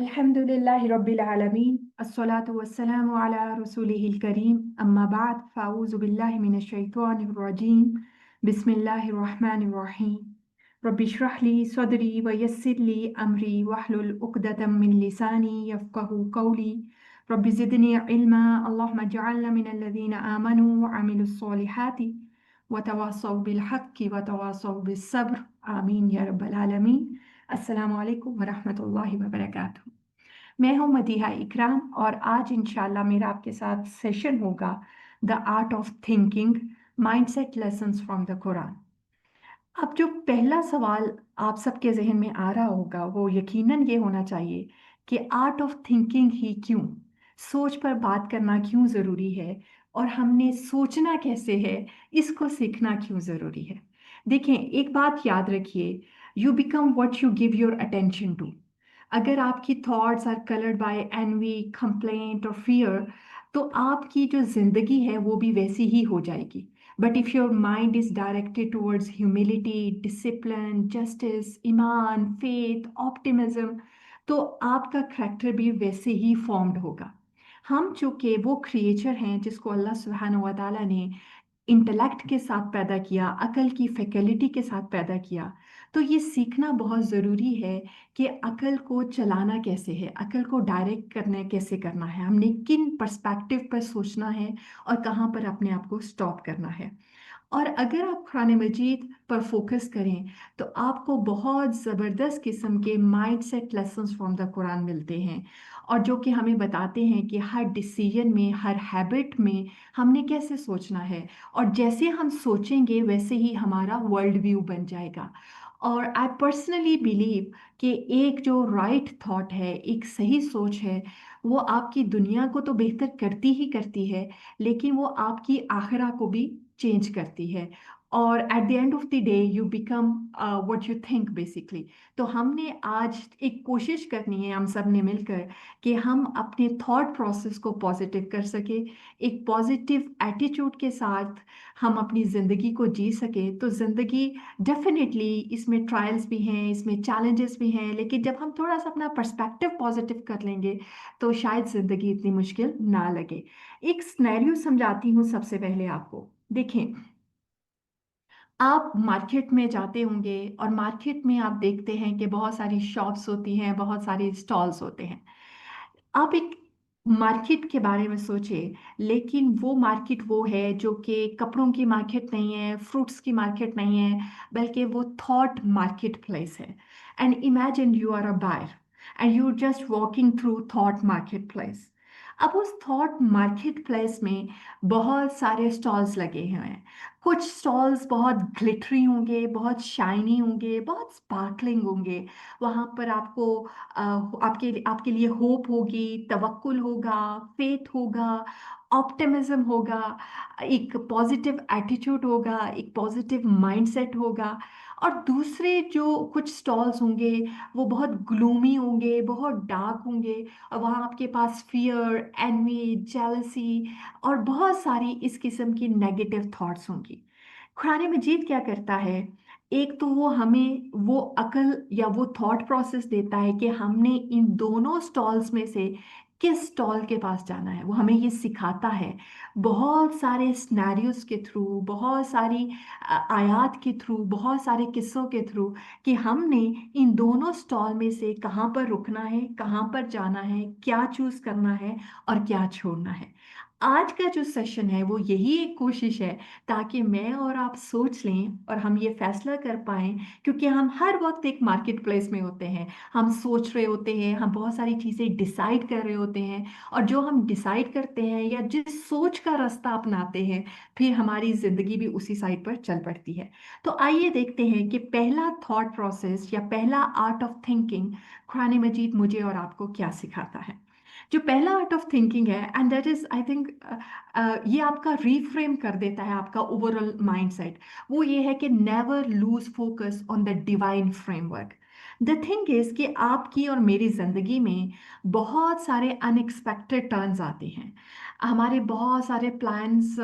अल्हम्दुलिल्लाहि रब्बिल आलमीन अस्सलातु वस्सलामु अला रसूलिहिल करीम अम्मा बाद फ़ाऊज़ु बिल्लाहि मिनश शैतानिर रजीम बिस्मिल्लाहिर रहमानिर रहीम रब्बि इश्रह ली सदरी व यस्सिर ली अमरी वहलुल उक़दतम मिन लिसानी यफ़क़हू क़ौली रब्बि ज़िदनी इल्मा अल्लाहुम्मा इजअलना मिनल लज़ीना आमनू व अमिलुस सॉलिहाति व तवासौ बिल हक़्क़ि व तवासौ बिस सब्र आमीन या रब्बल आलमीन। अस्सलामु अलैकुम व रहमतुल्लाहि व बरकातुहू। मैं हूं मदीहा इकराम और आज इंशाल्लाह मेरा आपके साथ सेशन होगा the art of thinking mindset lessons from the Quran. अब जो पहला सवाल आप सबके जहन में आ रहा होगा वो यकीनन ये होना चाहिए कि आर्ट ऑफ थिंकिंग ही क्यों, सोच पर बात करना क्यों ज़रूरी है और हमने सोचना कैसे है, इसको सीखना क्यों ज़रूरी है। देखें, एक बात याद रखिए, you become what you give your attention to. अगर आपकी thoughts are coloured by envy, complaint और फियर, तो आपकी जो जिंदगी है वो भी वैसी ही हो जाएगी। But if your mind is directed towards humility, discipline, justice, ईमान, फेथ, ऑप्टिमिज्म, तो आपका करैक्टर भी वैसे ही फॉर्म्ड होगा। हम चूंकि वो क्रिएचर हैं जिसको अल्लाह सुब्हानहू व तआला ने इंटेलेक्ट के साथ पैदा किया, अकल की फैकल्टी के साथ पैदा किया, तो ये सीखना बहुत ज़रूरी है कि अकल को चलाना कैसे है, अकल को डायरेक्ट करना कैसे करना है, हमने किन पर्सपेक्टिव पर सोचना है और कहाँ पर अपने आप को स्टॉप करना है। और अगर आप कुरान मजीद पर फोकस करें तो आपको बहुत ज़बरदस्त किस्म के mind set lessons from the Quran मिलते हैं, और जो कि हमें बताते हैं कि हर डिसीजन में, हर हैबिट में हमने कैसे सोचना है, और जैसे हम सोचेंगे वैसे ही हमारा वर्ल्ड व्यू बन जाएगा। और आई पर्सनली बिलीव कि एक जो राइट थॉट है, एक सही सोच है, वो आपकी दुनिया को तो बेहतर करती ही करती है, लेकिन वो आपकी आखिरा को भी चेंज करती है। और at the end of the day you become what you think basically. तो हमने आज एक कोशिश करनी है हम सब ने मिलकर कि हम अपने थॉट प्रोसेस को पॉजिटिव कर सके, एक पॉजिटिव एटीट्यूड के साथ हम अपनी ज़िंदगी को जी सके। तो ज़िंदगी डेफिनेटली इसमें ट्रायल्स भी हैं, इसमें चैलेंजेस भी हैं, लेकिन जब हम थोड़ा सा अपना पर्सपेक्टिव पॉजिटिव कर लेंगे तो शायद ज़िंदगी इतनी मुश्किल ना लगे। एक सिनेरियो समझाती हूँ सबसे पहले आपको। देखें, आप मार्केट में जाते होंगे और मार्केट में आप देखते हैं कि बहुत सारी शॉप्स होती हैं, बहुत सारे स्टॉल्स होते हैं। आप एक मार्केट के बारे में सोचिए, लेकिन वो मार्केट वो है जो कि कपड़ों की मार्केट नहीं है, फ्रूट्स की मार्केट नहीं है, बल्कि वो थॉट मार्केट प्लेस है। And imagine you are a buyer and you just walking through thought market place. अब उस थॉट मार्केट प्लेस में बहुत सारे स्टॉल्स लगे हुए हैं। कुछ स्टॉल्स बहुत ग्लिटरी होंगे, बहुत शाइनी होंगे, बहुत स्पार्कलिंग होंगे। वहाँ पर आपको आपके आपके लिए होप होगी, तवक्कुल होगा, फेथ होगा, ऑप्टिमिज्म होगा, एक पॉजिटिव एटीट्यूड होगा, एक पॉजिटिव माइंडसेट होगा। और दूसरे जो कुछ स्टॉल्स होंगे वो बहुत ग्लूमी होंगे, बहुत डार्क होंगे, और वहाँ आपके पास फियर, एनवी, जेलसी और बहुत सारी इस किस्म की नेगेटिव थॉट्स होंगी। कुरान मजीद क्या करता है, एक तो वो हमें वो अकल या वो थॉट प्रोसेस देता है कि हमने इन दोनों स्टॉल्स में से किस स्टॉल के पास जाना है, वो हमें ये सिखाता है बहुत सारे स्नैरियोस के थ्रू, बहुत सारी आयात के थ्रू, बहुत सारे किस्सों के थ्रू, कि हमने इन दोनों स्टॉल में से कहाँ पर रुकना है, कहाँ पर जाना है, क्या चूज करना है और क्या छोड़ना है। आज का जो सेशन है वो यही एक कोशिश है ताकि मैं और आप सोच लें और हम ये फैसला कर पाएं, क्योंकि हम हर वक्त एक मार्केट प्लेस में होते हैं, हम सोच रहे होते हैं, हम बहुत सारी चीज़ें डिसाइड कर रहे होते हैं, और जो हम डिसाइड करते हैं या जिस सोच का रास्ता अपनाते हैं, फिर हमारी ज़िंदगी भी उसी साइड पर चल पड़ती है। तो आइए देखते हैं कि पहला थॉट प्रोसेस या पहला आर्ट ऑफ थिंकिंग कुरान मजीद मुझे और आपको क्या सिखाता है। जो पहला आर्ट ऑफ थिंकिंग है, and that is I think, ये आपका रीफ्रेम कर देता है आपका ओवरऑल माइंडसेट। वो ये है कि never lose focus on the divine framework. The thing is कि आपकी और मेरी ज़िंदगी में बहुत सारे अनएक्सपेक्टेड टर्न्स आते हैं, हमारे बहुत सारे प्लान्स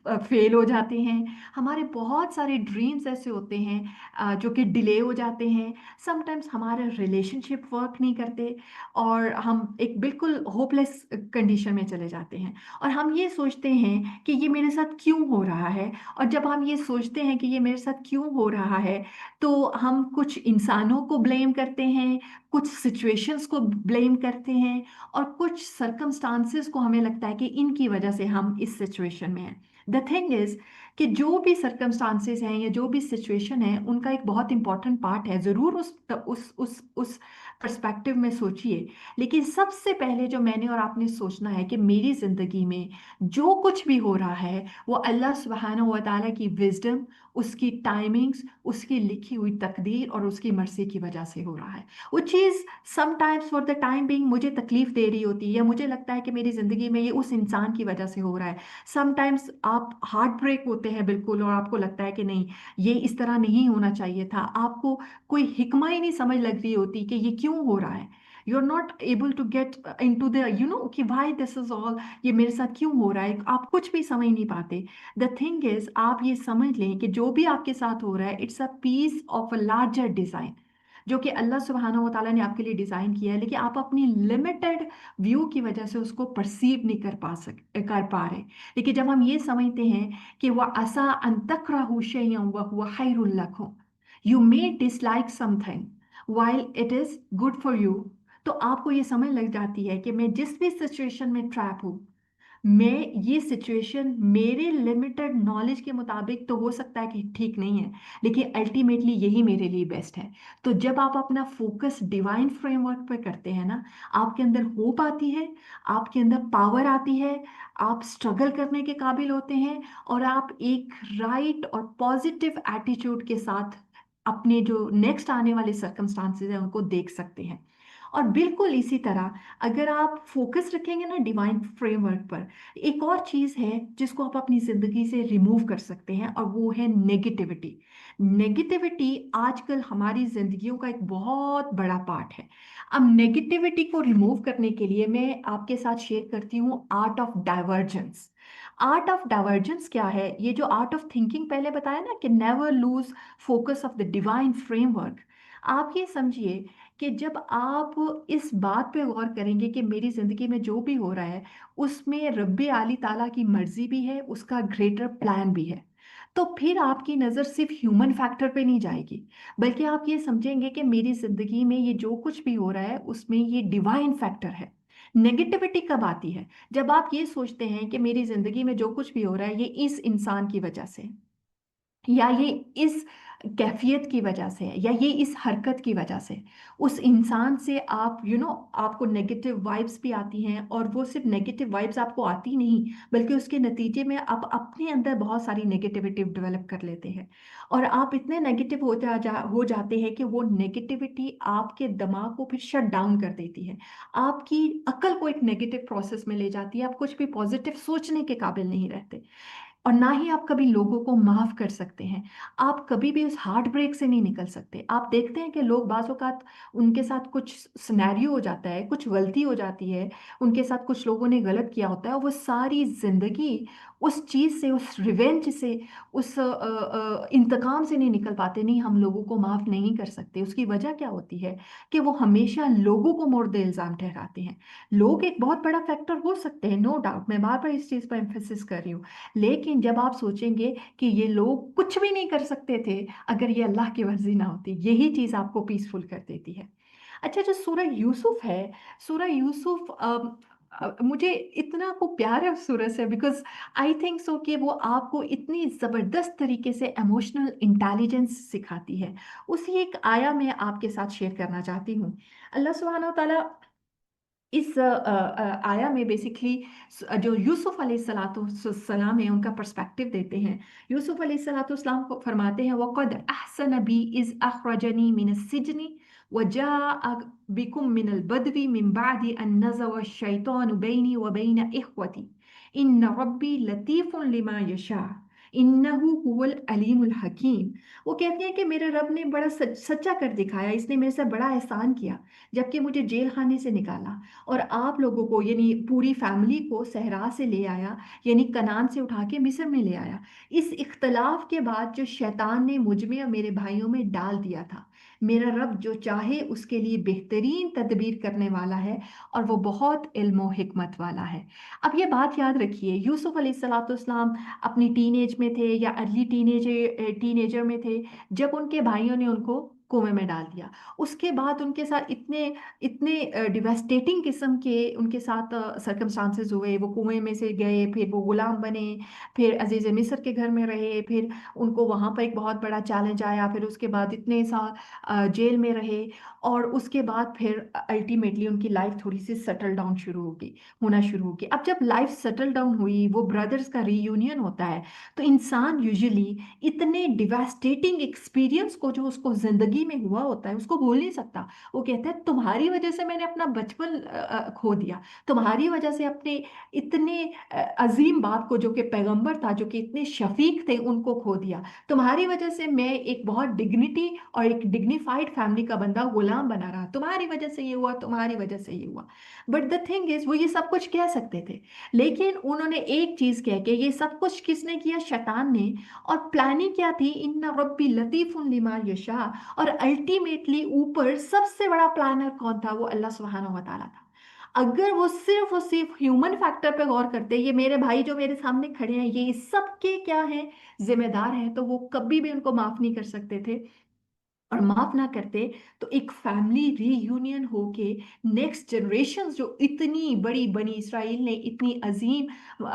फेल हो जाते हैं, हमारे बहुत सारे ड्रीम्स ऐसे होते हैं जो कि डिले हो जाते हैं, समटाइम्स हमारे रिलेशनशिप वर्क नहीं करते और हम एक बिल्कुल होपलेस कंडीशन में चले जाते हैं और हम ये सोचते हैं कि ये मेरे साथ क्यों हो रहा है। और जब हम ये सोचते हैं कि ये मेरे साथ क्यों हो रहा है तो हम कुछ इंसानों को ब्लेम करते हैं, कुछ सिचुएशंस को ब्लेम करते हैं और कुछ सर्कमस्टांसेस को हमें लगता है कि इनकी वजह से हम इस सिचुएशन में हैं। द थिंग इज कि जो भी सर्कमस्टांसेस हैं या जो भी सिचुएशन है उनका एक बहुत इंपॉर्टेंट पार्ट है, ज़रूर उस पर्सपेक्टिव में सोचिए। लेकिन सबसे पहले जो मैंने और आपने सोचना है कि मेरी ज़िंदगी में जो कुछ भी हो रहा है वो अल्लाह सुब्हानहू व तआला की विजडम, उसकी टाइमिंग्स, उसकी लिखी हुई तकदीर और उसकी मर्जी की वजह से हो रहा है। वो चीज़ sometimes for the time being मुझे तकलीफ दे रही होती है या मुझे लगता है कि मेरी ज़िंदगी में ये उस इंसान की वजह से हो रहा है। समटाइम्स आप हार्ट ब्रेक होते हैं बिल्कुल और आपको लगता है कि नहीं, ये इस तरह नहीं होना चाहिए था, आपको कोई हिकमा ही नहीं समझ लग रही होती कि ये क्यों हो रहा है। You are not able to get into the कि वाई दिस इज ऑल, ये मेरे साथ क्यों हो रहा है, आप कुछ भी समझ नहीं पाते। द थिंग इज आप ये समझ लें कि जो भी आपके साथ हो रहा है it's a piece of a larger design जो कि अल्लाह सुब्हानहू व तआला ने आपके लिए डिजाइन किया है, लेकिन आप अपनी लिमिटेड व्यू की वजह से उसको परसीव नहीं कर पा रहे। लेकिन जब हम ये समझते हैं कि वह असा अन तकरहू शैयन व हुवा खैरुल लकुम, you may dislike something while it is good for you, तो आपको ये समझ लग जाती है कि मैं जिस भी सिचुएशन में ट्रैप हूँ, मैं ये सिचुएशन मेरे लिमिटेड नॉलेज के मुताबिक तो हो सकता है कि ठीक नहीं है, लेकिन अल्टीमेटली यही मेरे लिए बेस्ट है। तो जब आप अपना फोकस डिवाइन फ्रेमवर्क पर करते हैं ना, आपके अंदर होप आती है, आपके अंदर पावर आती है, आप स्ट्रगल करने के काबिल होते हैं और आप एक राइट और पॉजिटिव एटीट्यूड के साथ अपने जो नेक्स्ट आने वाले सर्कमस्टांसेस हैं उनको देख सकते हैं। और बिल्कुल इसी तरह अगर आप फोकस रखेंगे ना डिवाइन फ्रेमवर्क पर, एक और चीज है जिसको आप अपनी जिंदगी से रिमूव कर सकते हैं और वो है नेगेटिविटी। नेगेटिविटी आजकल हमारी जिंदगियों का एक बहुत बड़ा पार्ट है। अब नेगेटिविटी को रिमूव करने के लिए मैं आपके साथ शेयर करती हूँ art of divergence. Art of divergence क्या है? ये जो आर्ट ऑफ थिंकिंग पहले बताया ना कि never lose focus of the divine framework, आप ये समझिए कि जब आप इस बात पे गौर करेंगे कि मेरी ज़िंदगी में जो भी हो रहा है उसमें रब्बे आली ताला की मर्जी भी है, उसका ग्रेटर प्लान भी है, तो फिर आपकी नज़र सिर्फ ह्यूमन फैक्टर पे नहीं जाएगी, बल्कि आप ये समझेंगे कि मेरी ज़िंदगी में ये जो कुछ भी हो रहा है उसमें ये डिवाइन फैक्टर है। नेगेटिविटी कब आती है? जब आप ये सोचते हैं कि मेरी ज़िंदगी में जो कुछ भी हो रहा है ये इस इंसान की वजह से है, या ये इस कैफियत की वजह से है, या ये इस हरकत की वजह से, उस इंसान से आप आपको नेगेटिव वाइब्स भी आती हैं और वो सिर्फ नेगेटिव वाइब्स आपको आती नहीं बल्कि उसके नतीजे में आप अपने अंदर बहुत सारी नेगेटिविटी डेवलप कर लेते हैं और आप इतने नेगेटिव हो जाते हैं कि वो नेगेटिविटी आपके दिमाग को फिर शट डाउन कर देती है, आपकी अक्ल को एक नेगेटिव प्रोसेस में ले जाती है, आप कुछ भी पॉजिटिव सोचने के काबिल नहीं रहते और ना ही आप कभी लोगों को माफ कर सकते हैं। आप कभी भी उस हार्ट ब्रेक से नहीं निकल सकते। आप देखते हैं कि लोग बाज़ औक़ात उनके साथ कुछ सिनेरियो हो जाता है, कुछ गलती हो जाती है, उनके साथ कुछ लोगों ने गलत किया होता है और वो सारी ज़िंदगी उस चीज़ से, उस रिवेंज से, उस इंतकाम से नहीं निकल पाते। नहीं, हम लोगों को माफ़ नहीं कर सकते। उसकी वजह क्या होती है कि वो हमेशा लोगों को मोर्द इल्ज़ाम ठहराते हैं। लोग एक बहुत बड़ा फैक्टर हो सकते हैं, नो डाउट, मैं बार बार इस चीज़ पर एम्फेसिस कर रही हूँ, लेकिन जब आप सोचेंगे कि ये लोग कुछ भी नहीं कर सकते थे अगर ये अल्लाह की मर्जी ना होती, यही चीज़ आपको पीसफुल कर देती है। अच्छा, जो सूरह यूसुफ है, सूरह यूसुफ मुझे इतना को प्यार है उस सूरह से, बिकॉज आई थिंक सो कि वो आपको इतनी ज़बरदस्त तरीके से इमोशनल इंटेलिजेंस सिखाती है। उसी एक आया मैं आपके साथ शेयर करना चाहती हूँ। अल्लाह सुब्हानहू व तआला इस आया में बेसिकली जो यूसुफ अलैहिस्सलाम है उनका पर्सपेक्टिव देते हैं। यूसुफ अलैहिस्सलाम को फरमाते हैं वक़द अहसन बी इज़ अखरजनी मिन सिजनी वजाअ बिकुम मिनल बदवी मिन बादि अन नज़ग़ शैतानु बैनी व बैन इख्वती इन रब्बी लतीफ़ुन लिमा यशा इन्नहु हुवल अलीमुल हकीम। वो कहते हैं कि मेरे रब ने बड़ा सच्चा कर दिखाया, इसने मेरे से बड़ा एहसान किया जबकि मुझे जेल खाने से निकाला और आप लोगों को यानी पूरी फैमिली को सहरा से ले आया, यानी कनान से उठा के मिस्र में ले आया। इस इख्तलाफ के बाद जो शैतान ने मुझ में और मेरे भाइयों में डाल दिया था, मेरा रब जो चाहे उसके लिए बेहतरीन तदबीर करने वाला है और वो बहुत इल्म और हिकमत वाला है। अब ये बात याद रखिए, यूसुफ अलैहिस्सलाम अपनी टीनेज में थे या अर्ली टीनेजर में थे जब उनके भाइयों ने उनको कुएं में डाल दिया। उसके बाद उनके साथ इतने इतने डिवेस्टेटिंग किस्म के उनके साथ सर्कमस्टांसेस हुए, वो कुएं में से गए, फिर वो गुलाम बने, फिर अजीज मिस्र के घर में रहे, फिर उनको वहां पर एक बहुत बड़ा चैलेंज आया, फिर उसके बाद इतने साल जेल में रहे और उसके बाद फिर अल्टीमेटली उनकी लाइफ थोड़ी सी सेटल डाउन होना शुरू हो गई। अब जब लाइफ सेटल डाउन हुई, वो ब्रदर्स का रीयूनियन होता है, तो इंसान यूजुअली इतने डिवास्टेटिंग एक्सपीरियंस को जो उसको जिंदगी में हुआ होता है उसको भूल नहीं सकता। वो कहता है तुम्हारी वजह से मैंने अपना बचपन खो दिया, तुम्हारी वजह से अपने इतने अजीम बाप को जो कि पैगंबर था, जो कि इतने शफीक थे, उनको खो दिया। तुम्हारी वजह से मैं एक बहुत डिग्निटी और एक डिग्निफाइड फैमिली का बंदा गुलाम बना रहा, तुम्हारी वजह से ये हुआ, तुम्हारी वजह से ये हुआ। बट द थिंग इज, वो ये सब कुछ कह सकते थे, लेकिन उन्होंने एक चीज कह के, ये सब कुछ किसने किया? शैतान ने। और प्लानिंग क्या थी? इन्ना रब्बी लतीफुन लिमा यशा। और अल्टीमेटली ऊपर सबसे बड़ा प्लानर कौन था? वो अल्लाह सुब्हानहू व तआला था। अगर वो सिर्फ और सिर्फ ह्यूमन फैक्टर पे गौर करते, ये मेरे भाई जो मेरे सामने खड़े हैं ये सबके क्या हैं, जिम्मेदार हैं, तो वो कभी भी उनको माफ नहीं कर सकते थे। और माफ ना करते तो एक फैमिली रीयूनियन होके नेक्स्ट जनरेशन जो इतनी बड़ी बनी इसराइल ने इतनी अजीम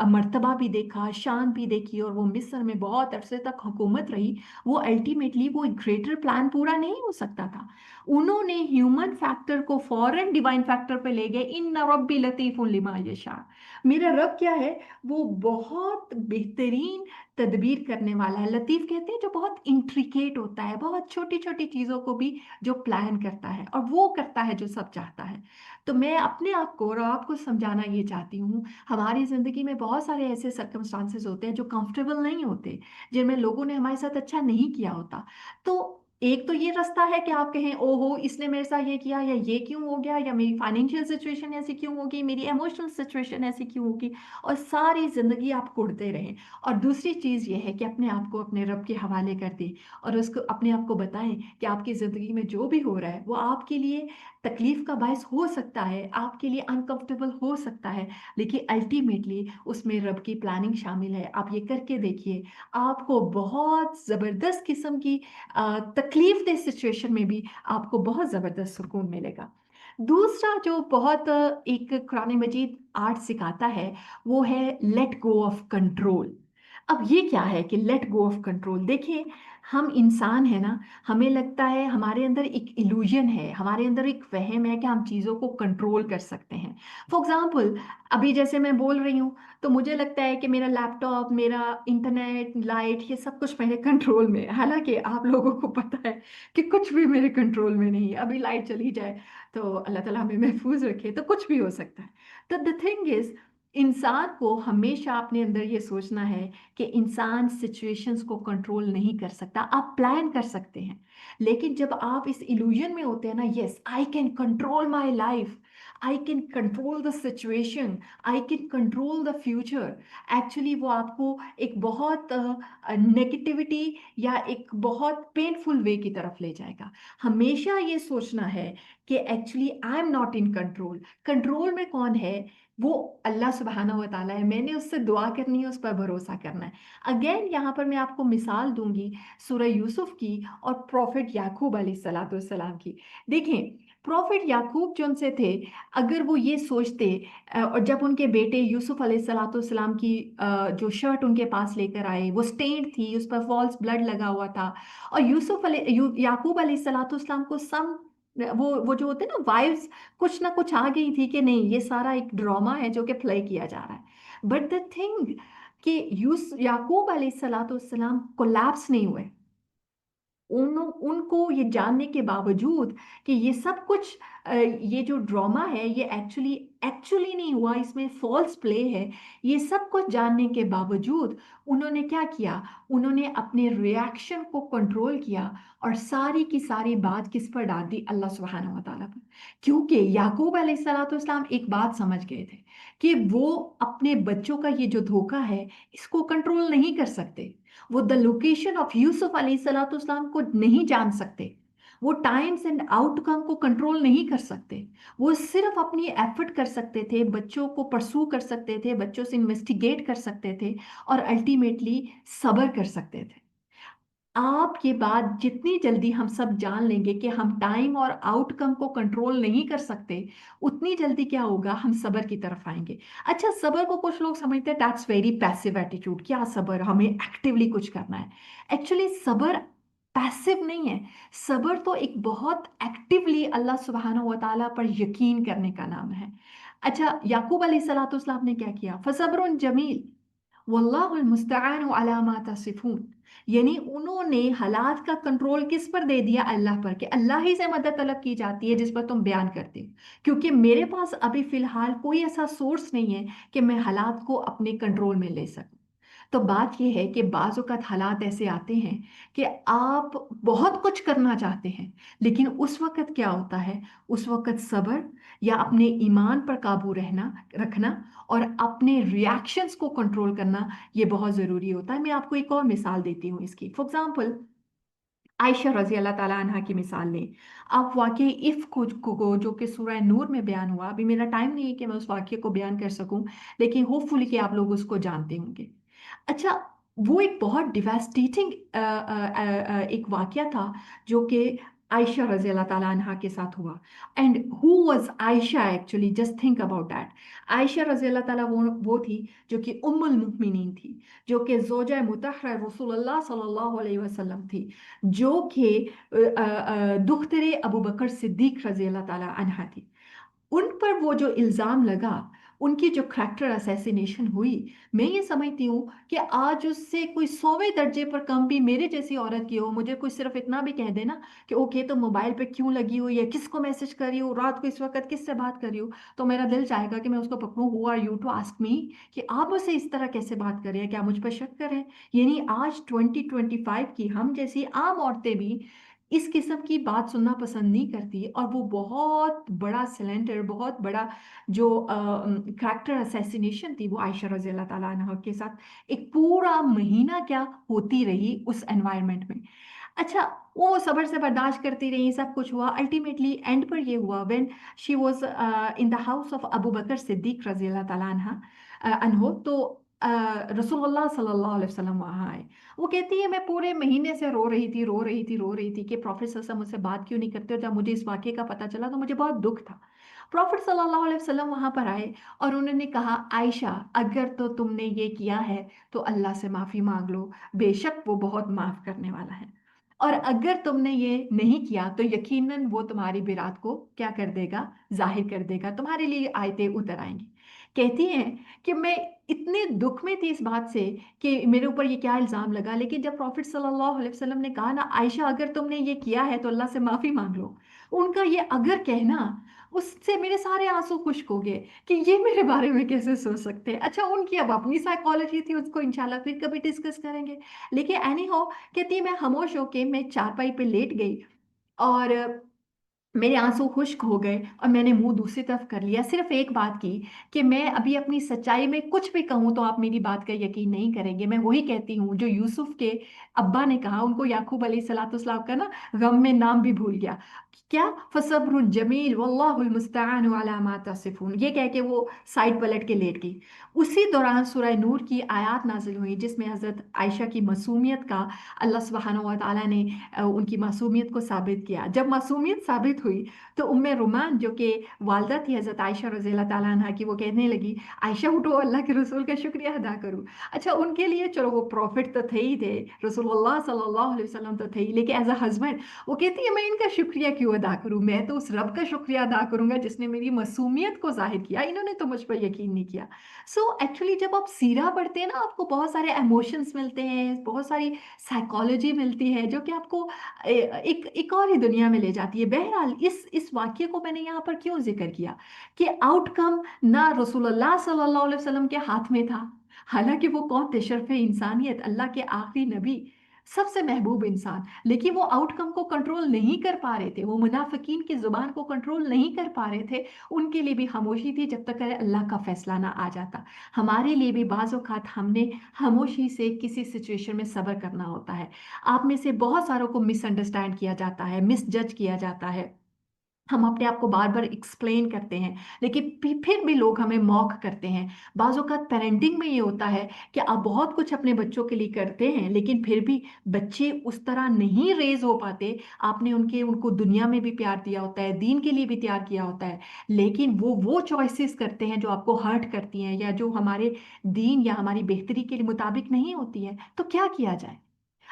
मर्तबा भी देखा, शान भी देखी, और वो मिस्र में बहुत अरसे तक हुकूमत रही, वो अल्टीमेटली वो एक ग्रेटर प्लान पूरा नहीं हो सकता था। उन्होंने ह्यूमन फैक्टर को फौरन डिवाइन फैक्टर पे ले गए। इन रब्बी लतीफुन लिमा यशा। मेरा रब क्या है? वो बहुत बेहतरीन तदबीर करने वाला है। लतीफ कहते हैं जो बहुत इंट्रिकेट होता है, बहुत छोटी छोटी चीजों को भी जो प्लान करता है, और वो करता है जो सब चाहता है। तो मैं अपने आप को और आपको समझाना ये चाहती हूँ, हमारी जिंदगी में बहुत सारे ऐसे सर्कमस्टांसेस होते हैं जो कंफर्टेबल नहीं होते, जिनमें लोगों ने हमारे साथ अच्छा नहीं किया होता। तो एक तो ये रास्ता है कि आप कहें ओहो इसने मेरे साथ ये किया, या ये क्यों हो गया, या मेरी फाइनेंशियल सिचुएशन ऐसी क्यों होगी, मेरी इमोशनल सिचुएशन ऐसी क्यों होगी, और सारी जिंदगी आप कुढ़ते रहें। और दूसरी चीज़ ये है कि अपने आप को अपने रब के हवाले कर दें और उसको अपने आप को बताएं कि आपकी ज़िंदगी में जो भी हो रहा है वो आपके लिए तकलीफ का बायस हो सकता है, आपके लिए अनकंफर्टेबल हो सकता है, लेकिन अल्टीमेटली उसमें रब की प्लानिंग शामिल है। आप ये करके देखिए, आपको बहुत ज़बरदस्त किस्म की तकलीफ दे सिचुएशन में भी आपको बहुत ज़बरदस्त सुकून मिलेगा। दूसरा जो बहुत एक कुरान मजीद आर्ट सिखाता है, वो है लेट गो ऑफ कंट्रोल। अब ये क्या है कि लेट गो ऑफ कंट्रोल? देखिए, हम इंसान है ना, हमें लगता है हमारे अंदर एक इल्यूजन है, हमारे अंदर एक वहम है कि हम चीज़ों को कंट्रोल कर सकते हैं। फॉर एग्जाम्पल, अभी जैसे मैं बोल रही हूँ तो मुझे लगता है कि मेरा लैपटॉप, मेरा इंटरनेट, लाइट, ये सब कुछ मेरे कंट्रोल में है, हालांकि आप लोगों को पता है कि कुछ भी मेरे कंट्रोल में नहीं है। अभी लाइट चली जाए तो अल्लाह ताला हमें महफूज रखे, तो कुछ भी हो सकता है। तो द थिंग इज, इंसान को हमेशा अपने अंदर ये सोचना है कि इंसान सिचुएशंस को कंट्रोल नहीं कर सकता। आप प्लान कर सकते हैं, लेकिन जब आप इस इल्यूजन में होते हैं ना, yes I can control my life, I can control the situation, I can control the future, actually वो आपको एक बहुत नेगेटिविटी या एक बहुत पेनफुल वे की तरफ ले जाएगा। हमेशा ये सोचना है कि actually I am not in control. Control में कौन है? वो अल्लाह सुब्हानहू व तआला है। मैंने उससे दुआ करनी है, उस पर भरोसा करना है। अगेन यहाँ पर मैं आपको मिसाल दूंगी सूरह यूसुफ की और प्रॉफिट याकूब अलैहिस्सलाम की। देखें, प्रॉफिट याकूब जो उनसे थे, अगर वो ये सोचते और जब उनके बेटे यूसुफ अलैहिस्सलाम की जो शर्ट उनके पास लेकर आए, वो स्टेन्ड थी, उस पर फॉल्स ब्लड लगा हुआ था, और याकूब अलैहिस्सलाम को सम वो जो होते हैं ना वाइब्स, कुछ ना कुछ आ गई थी कि नहीं ये सारा एक ड्रामा है जो कि प्ले किया जा रहा है। बट द थिंग कि याकूब अलैहिस्सलाम कोलैप्स नहीं हुए। उनको ये जानने के बावजूद कि ये सब कुछ ये जो ड्रामा है ये एक्चुअली नहीं हुआ, इसमें फॉल्स प्ले है। ये सब कुछ जानने के बावजूद उन्होंने क्या किया, उन्होंने अपने रिएक्शन को कंट्रोल किया और सारी की सारी बात किस पर डाल दी, अल्लाह सुब्हानहू व तआला पर। क्योंकि याकूब अलैहिस्सलाम एक बात समझ गए थे कि वो अपने बच्चों का ये जो धोखा है इसको कंट्रोल नहीं कर सकते। वो द लोकेशन ऑफ यूसुफ अलैहिस्सलाम को नहीं जान सकते, वो टाइम्स एंड आउटकम को कंट्रोल नहीं कर सकते। वो सिर्फ अपनी एफर्ट कर सकते थे, बच्चों को परसू कर सकते थे, बच्चों से इन्वेस्टिगेट कर सकते थे और अल्टीमेटली सब्र कर सकते थे। आपके बाद जितनी जल्दी हम सब जान लेंगे कि हम टाइम और आउटकम को कंट्रोल नहीं कर सकते, उतनी जल्दी क्या होगा, हम सब्र की तरफ आएंगे। अच्छा, सब्र को कुछ लोग समझते हैं दैट्स वेरी पैसिव एटीट्यूड, क्या सब्र, हमें एक्टिवली कुछ करना है। एक्चुअली सब्र पैसिव नहीं है, सब्र तो एक बहुत एक्टिवली अल्लाह सुब्हानहू व तआला पर यकीन करने का नाम है। अच्छा, याकूब अलैहिस्सलाम ने क्या किया, फसब्रुन जमील वल्लाहुल मुस्तआनु अला मा तसिफून। यानी उन्होंने हालात का कंट्रोल किस पर दे दिया, अल्लाह पर, कि अल्लाह ही से मदद तलब की जाती है जिस पर तुम बयान करते हो, क्योंकि मेरे पास अभी फिलहाल कोई ऐसा सोर्स नहीं है कि मैं हालात को अपने कंट्रोल में ले सकूं। तो बात यह है कि बाज़ औक़ात हालात ऐसे आते हैं कि आप बहुत कुछ करना चाहते हैं, लेकिन उस वक़्त क्या होता है, उस वक़्त सब्र या अपने ईमान पर काबू रहना रखना और अपने रिएक्शंस को कंट्रोल करना, ये बहुत ज़रूरी होता है। मैं आपको एक और मिसाल देती हूँ इसकी। फॉर एग्जांपल, आयशा रज़ी अल्लाह ताला अन्हा की मिसाल लें। आप वाक़ई इफ़्क को जो कि सूरह नूर में बयान हुआ, अभी मेरा टाइम नहीं है कि मैं उस वाक़ये को बयान कर सकूं, लेकिन होपफुली कि आप लोग उसको जानते होंगे। अच्छा, वो एक बहुत डिवास्टेटिंग एक वाक़या था जो कि आयशा रज़ी अल्लाह ताला अन्हा के साथ हुआ। And who was Ayesha actually, just think about that. Ayesha रज़ी अल्लाह ताला वो थी जो कि उम्मुल मुमिनीन थी, जो कि ज़ौजा मुतहहरा रसूलुल्लाह सल्लल्लाहु अलैहि वसल्लम थी, जो कि दुख्तरे अबू बकर सिद्दीक रज़ी अल्लाह ताला अन्हा थी। उन पर वो जो इल्ज़ाम लगा, उनकी जो करैक्टर असैसिनेशन हुई, मैं ये समझती हूँ कि आज उससे कोई 100वें दर्जे पर कम भी मेरे जैसी औरत की हो, मुझे कोई सिर्फ इतना भी कह देना कि ओके तुम मोबाइल पे क्यों लगी हो या किसको मैसेज कर रही हो, रात को इस वक्त किससे बात कर रही हो, तो मेरा दिल चाहेगा कि मैं उसको पकड़ूं, who are you to ask me, कि आप मुझसे इस तरह कैसे बात कर रहे हैं, क्या मुझ पर शक कर रहे हैं। यानी आज 2025 की हम जैसी आम औरतें भी इस किस्म की बात सुनना पसंद नहीं करती, और वो बहुत बड़ा सिलेंडर, बहुत बड़ा जो करैक्टर असैसिनेशन थी, वो आयशा रज़ी अल्लाह ताला अन्हा के साथ एक पूरा महीना क्या होती रही उस एनवायरनमेंट में। अच्छा, वो सब्र से बर्दाश्त करती रही, सब कुछ हुआ, अल्टीमेटली एंड पर ये हुआ when she was in the house of Abu Bakr Siddiq रज़ी अल्लाह ताला अन्हो, तो रसूलुल्लाह सल्लल्लाहु अलैहि वसल्लम वहाँ आए। वो कहती है मैं पूरे महीने से रो रही थी कि प्रॉफिट सल्लल्लाहु अलैहि वसल्लम मुझसे बात क्यों नहीं करते, और जब मुझे इस वाक़ये का पता चला तो मुझे बहुत दुख था। प्रॉफिट सल्लल्लाहु अलैहि वसल्लम वहाँ पर आए और उन्होंने कहा, आयशा अगर तो तुमने ये किया है तो अल्लाह से माफ़ी मांग लो, बेशक वो बहुत माफ़ करने वाला है, और अगर तुमने ये नहीं किया तो यकीनन वो तुम्हारी बिरात को क्या कर देगा, जाहिर कर देगा, तुम्हारे लिए आयतें उतर आएंगी। कहती हैं कि मैं इतने दुख में थी इस बात से कि मेरे ऊपर ये क्या इल्ज़ाम लगा, लेकिन जब प्रॉफिट सल्लल्लाहु अलैहि वसल्लम ने कहा ना, आयशा अगर तुमने ये किया है तो अल्लाह से माफ़ी मांग लो, उनका ये अगर कहना, उससे मेरे सारे आंसू खुश्क हो गए कि ये मेरे बारे में कैसे सोच सकते हैं। अच्छा, उनकी अब अपनी साइकोलॉजी थी, उसको इंशाल्लाह फिर कभी डिस्कस करेंगे। लेकिन एनी हो, कहती है मैं खामोश होके मैं चारपाई पे लेट गई और मेरे आंसू खुश्क हो गए और मैंने मुंह दूसरी तरफ कर लिया, सिर्फ एक बात की कि मैं अभी अपनी सच्चाई में कुछ भी कहूँ तो आप मेरी बात का यकीन नहीं करेंगे। मैं वही कहती हूँ जो यूसुफ के अब्बा ने कहा, उनको याकूब अलैहिस्सलाम का ना गम में नाम भी भूल गया, क्या, फसब्रुन जमील वल्लाहुल मुस्तआनु अला मा तसिफून, ये कह के वो साइड पलट के लेट गई। उसी दौरान सूरह नूर की आयत नाजिल हुई जिसमें हजरत आयशा की मासूमियत का अल्लाह सुब्हानहू व तआला ने उनकी मासूमियत को साबित किया। जब मासूमियत साबित हुई तो उम्मे रुमान जो कि वालदा थी हजरत आयशा रज़ी अल्लाह ताला अन्हा की, वो कहने लगी, आयशा उठो, अल्लाह के रसूल का शुक्रिया अदा करूँ। अच्छा, उनके लिए चलो वो प्रॉफिट तो थे ही थे, रसूलुल्लाह सल्लल्लाहु अलैहि वसल्लम तो थे ही, लेकिन एज अ हस्बैंड वो कहती है मैं इनका शुक्रिया क्यों अदा करूँ, मैं तो उस रब का शुक्रिया अदा करूंगा जिसने मेरी मासूमियत को जाहिर किया, इन्होंने तो मुझ पर यकीन नहीं किया। सो एक्चुअली जब आप सीरा पढ़ते हैं ना, आपको बहुत सारे इमोशंस मिलते हैं, बहुत सारी साइकोलॉजी मिलती है जो कि आपको एक एक और ही दुनिया में ले जाती है। बहरहाल सवाल, इस वाक्य को मैंने यहाँ पर क्यों जिक्र किया कि आउटकम ना रसूलुल्लाह सल्लल्लाहु अलैहि वसल्लम के हाथ में था। हालांकि वो कौन थे? शर्फ़े इंसानियत, अल्लाह के आखिरी नबी, सबसे महबूब इंसान, लेकिन वो आउटकम को कंट्रोल नहीं कर पा रहे थे, वो मुनाफिकीन की जुबान को कंट्रोल नहीं कर पा रहे थे। उनके लिए भी खामोशी थी जब तक अल्लाह का फैसला ना आ जाता। हमारे लिए भी बाज़ औक़ात हमने खामोशी से किसी सिचुएशन में सब्र करना होता है। आप में से बहुत सारों को मिसअंडरस्टैंड किया जाता है, मिसजज किया जाता है, हम अपने आप को बार बार एक्सप्लेन करते हैं, लेकिन फिर भी लोग हमें मॉक करते हैं। बाज़ औक़ात पेरेंटिंग में ये होता है कि आप बहुत कुछ अपने बच्चों के लिए करते हैं, लेकिन फिर भी बच्चे उस तरह नहीं रेज हो पाते। आपने उनको दुनिया में भी प्यार दिया होता है, दीन के लिए भी तैयार किया होता है, लेकिन वो चॉइसेस करते हैं जो आपको हर्ट करती हैं या जो हमारे दीन या हमारी बेहतरी के लिए मुताबिक नहीं होती है। तो क्या किया जाए?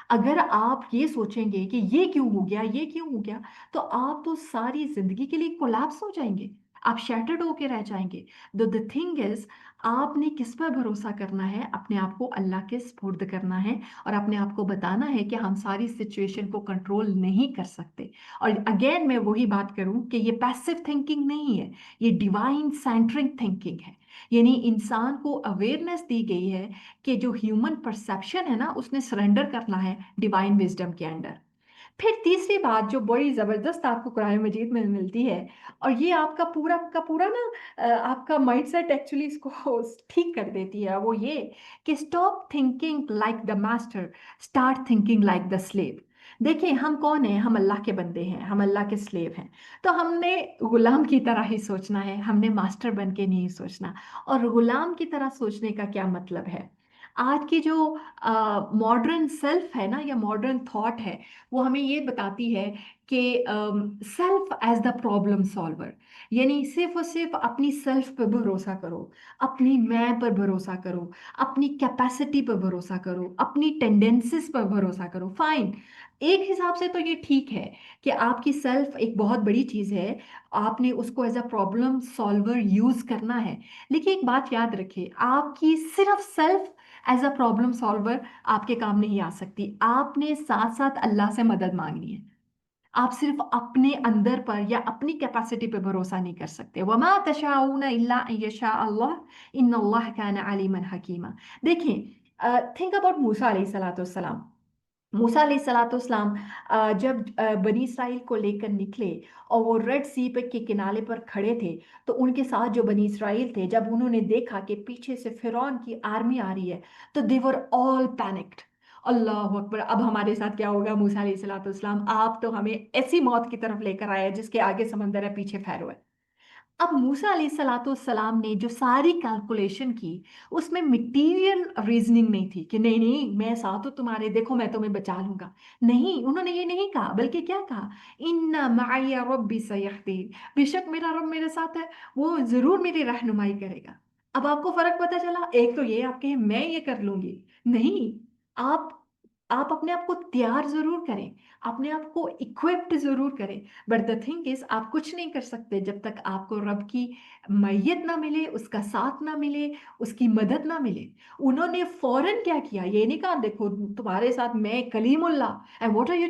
अगर आप ये सोचेंगे कि ये क्यों हो गया, ये क्यों हो गया, तो आप तो सारी जिंदगी के लिए कोलैप्स हो जाएंगे, आप शैटर्ड होके रह जाएंगे। द थिंग इज, आपने किस पर भरोसा करना है? अपने आप को अल्लाह के स्पुर्द करना है और अपने आप को बताना है कि हम सारी सिचुएशन को कंट्रोल नहीं कर सकते। और अगेन मैं वही बात करूं कि ये पैसिव थिंकिंग नहीं है, ये डिवाइन सेंटरिंग थिंकिंग है। यानी इंसान को अवेयरनेस दी गई है कि जो ह्यूमन परसेप्शन है ना, उसने सरेंडर करना है डिवाइन विजडम के अंडर। फिर तीसरी बात जो बड़ी जबरदस्त आपको कुरान मजीद में मिलती है, और ये आपका पूरा का पूरा ना आपका माइंडसेट एक्चुअली इसको ठीक कर देती है, वो ये कि stop thinking like the master, start thinking like the slave. देखिए हम कौन हैं? हम अल्लाह के बंदे हैं, हम अल्लाह के स्लेव हैं। तो हमने गुलाम की तरह ही सोचना है, हमने मास्टर बन के नहीं सोचना। और गुलाम की तरह सोचने का क्या मतलब है? आज की जो मॉडर्न सेल्फ है ना, या मॉडर्न थॉट है, वो हमें ये बताती है कि self as the problem solver. यानी सिर्फ और सिर्फ अपनी सेल्फ पर भरोसा करो, अपनी मैं पर भरोसा करो, अपनी कैपेसिटी पर भरोसा करो, अपनी टेंडेंसीज पर भरोसा करो। फाइन, एक हिसाब से तो ये ठीक है कि आपकी सेल्फ एक बहुत बड़ी चीज़ है, आपने उसको as a problem solver use करना है। लेकिन एक बात याद रखिए, आपकी सिर्फ self as a problem solver आपके काम नहीं आ सकती। आपने साथ साथ अल्लाह से मदद मांगनी है। आप सिर्फ अपने अंदर पर या अपनी कैपेसिटी पे भरोसा नहीं कर सकते। वमा तशाऊना इल्ला अन यशा अल्लाह इन्नल्लाह काना अलीमन हकीमा। देखिए, थिंक अबाउट मूसा अलैहिस्सलाम। मूसा अलैहिस्सलाम जब बनी इसराइल को लेकर निकले और वो रेड सी पे के किनारे पर खड़े थे, तो उनके साथ जो बनी इसराइल थे, जब उन्होंने देखा कि पीछे से फिरौन की आर्मी आ रही है, तो दे वर ऑल पैनिक्ड। अल्लाह अकबर! अब हमारे साथ क्या होगा? मूसा अलैहिस्सलाम, आप तो हमें ऐसी मौत की तरफ लेकर आए हैं जिसके आगे समंदर है, पीछे फैरो है। अब मूसा अलैहिस्सलाम ने जो सारी कैलकुलेशन की, उसमें मटेरियल रीजनिंग नहीं थी कि नहीं नहीं मैं साथ हूँ तुम्हारे, देखो मैं तुम्हें बचा लूंगा। नहीं, उन्होंने ये नहीं कहा, बल्कि क्या कहा? इन्ना माया रब्बी सयहदीन, बेशक मेरा रब मेरे साथ है, वो जरूर मेरी रहनुमाई करेगा। अब आपको फर्क पता चला? एक तो ये आपके मैं ये कर लूंगी, नहीं, आप आप अपने आप को तैयार जरूर करें, अपने आप को इक्विप्ड जरूर करें, बट द थिंग इज आप कुछ नहीं कर सकते जब तक आपको रब की मैयत ना मिले, उसका साथ ना मिले, उसकी मदद ना मिले। उन्होंने फौरन क्या किया? ये नहीं कहा देखो तुम्हारे साथ मैं Kalimullah and what are you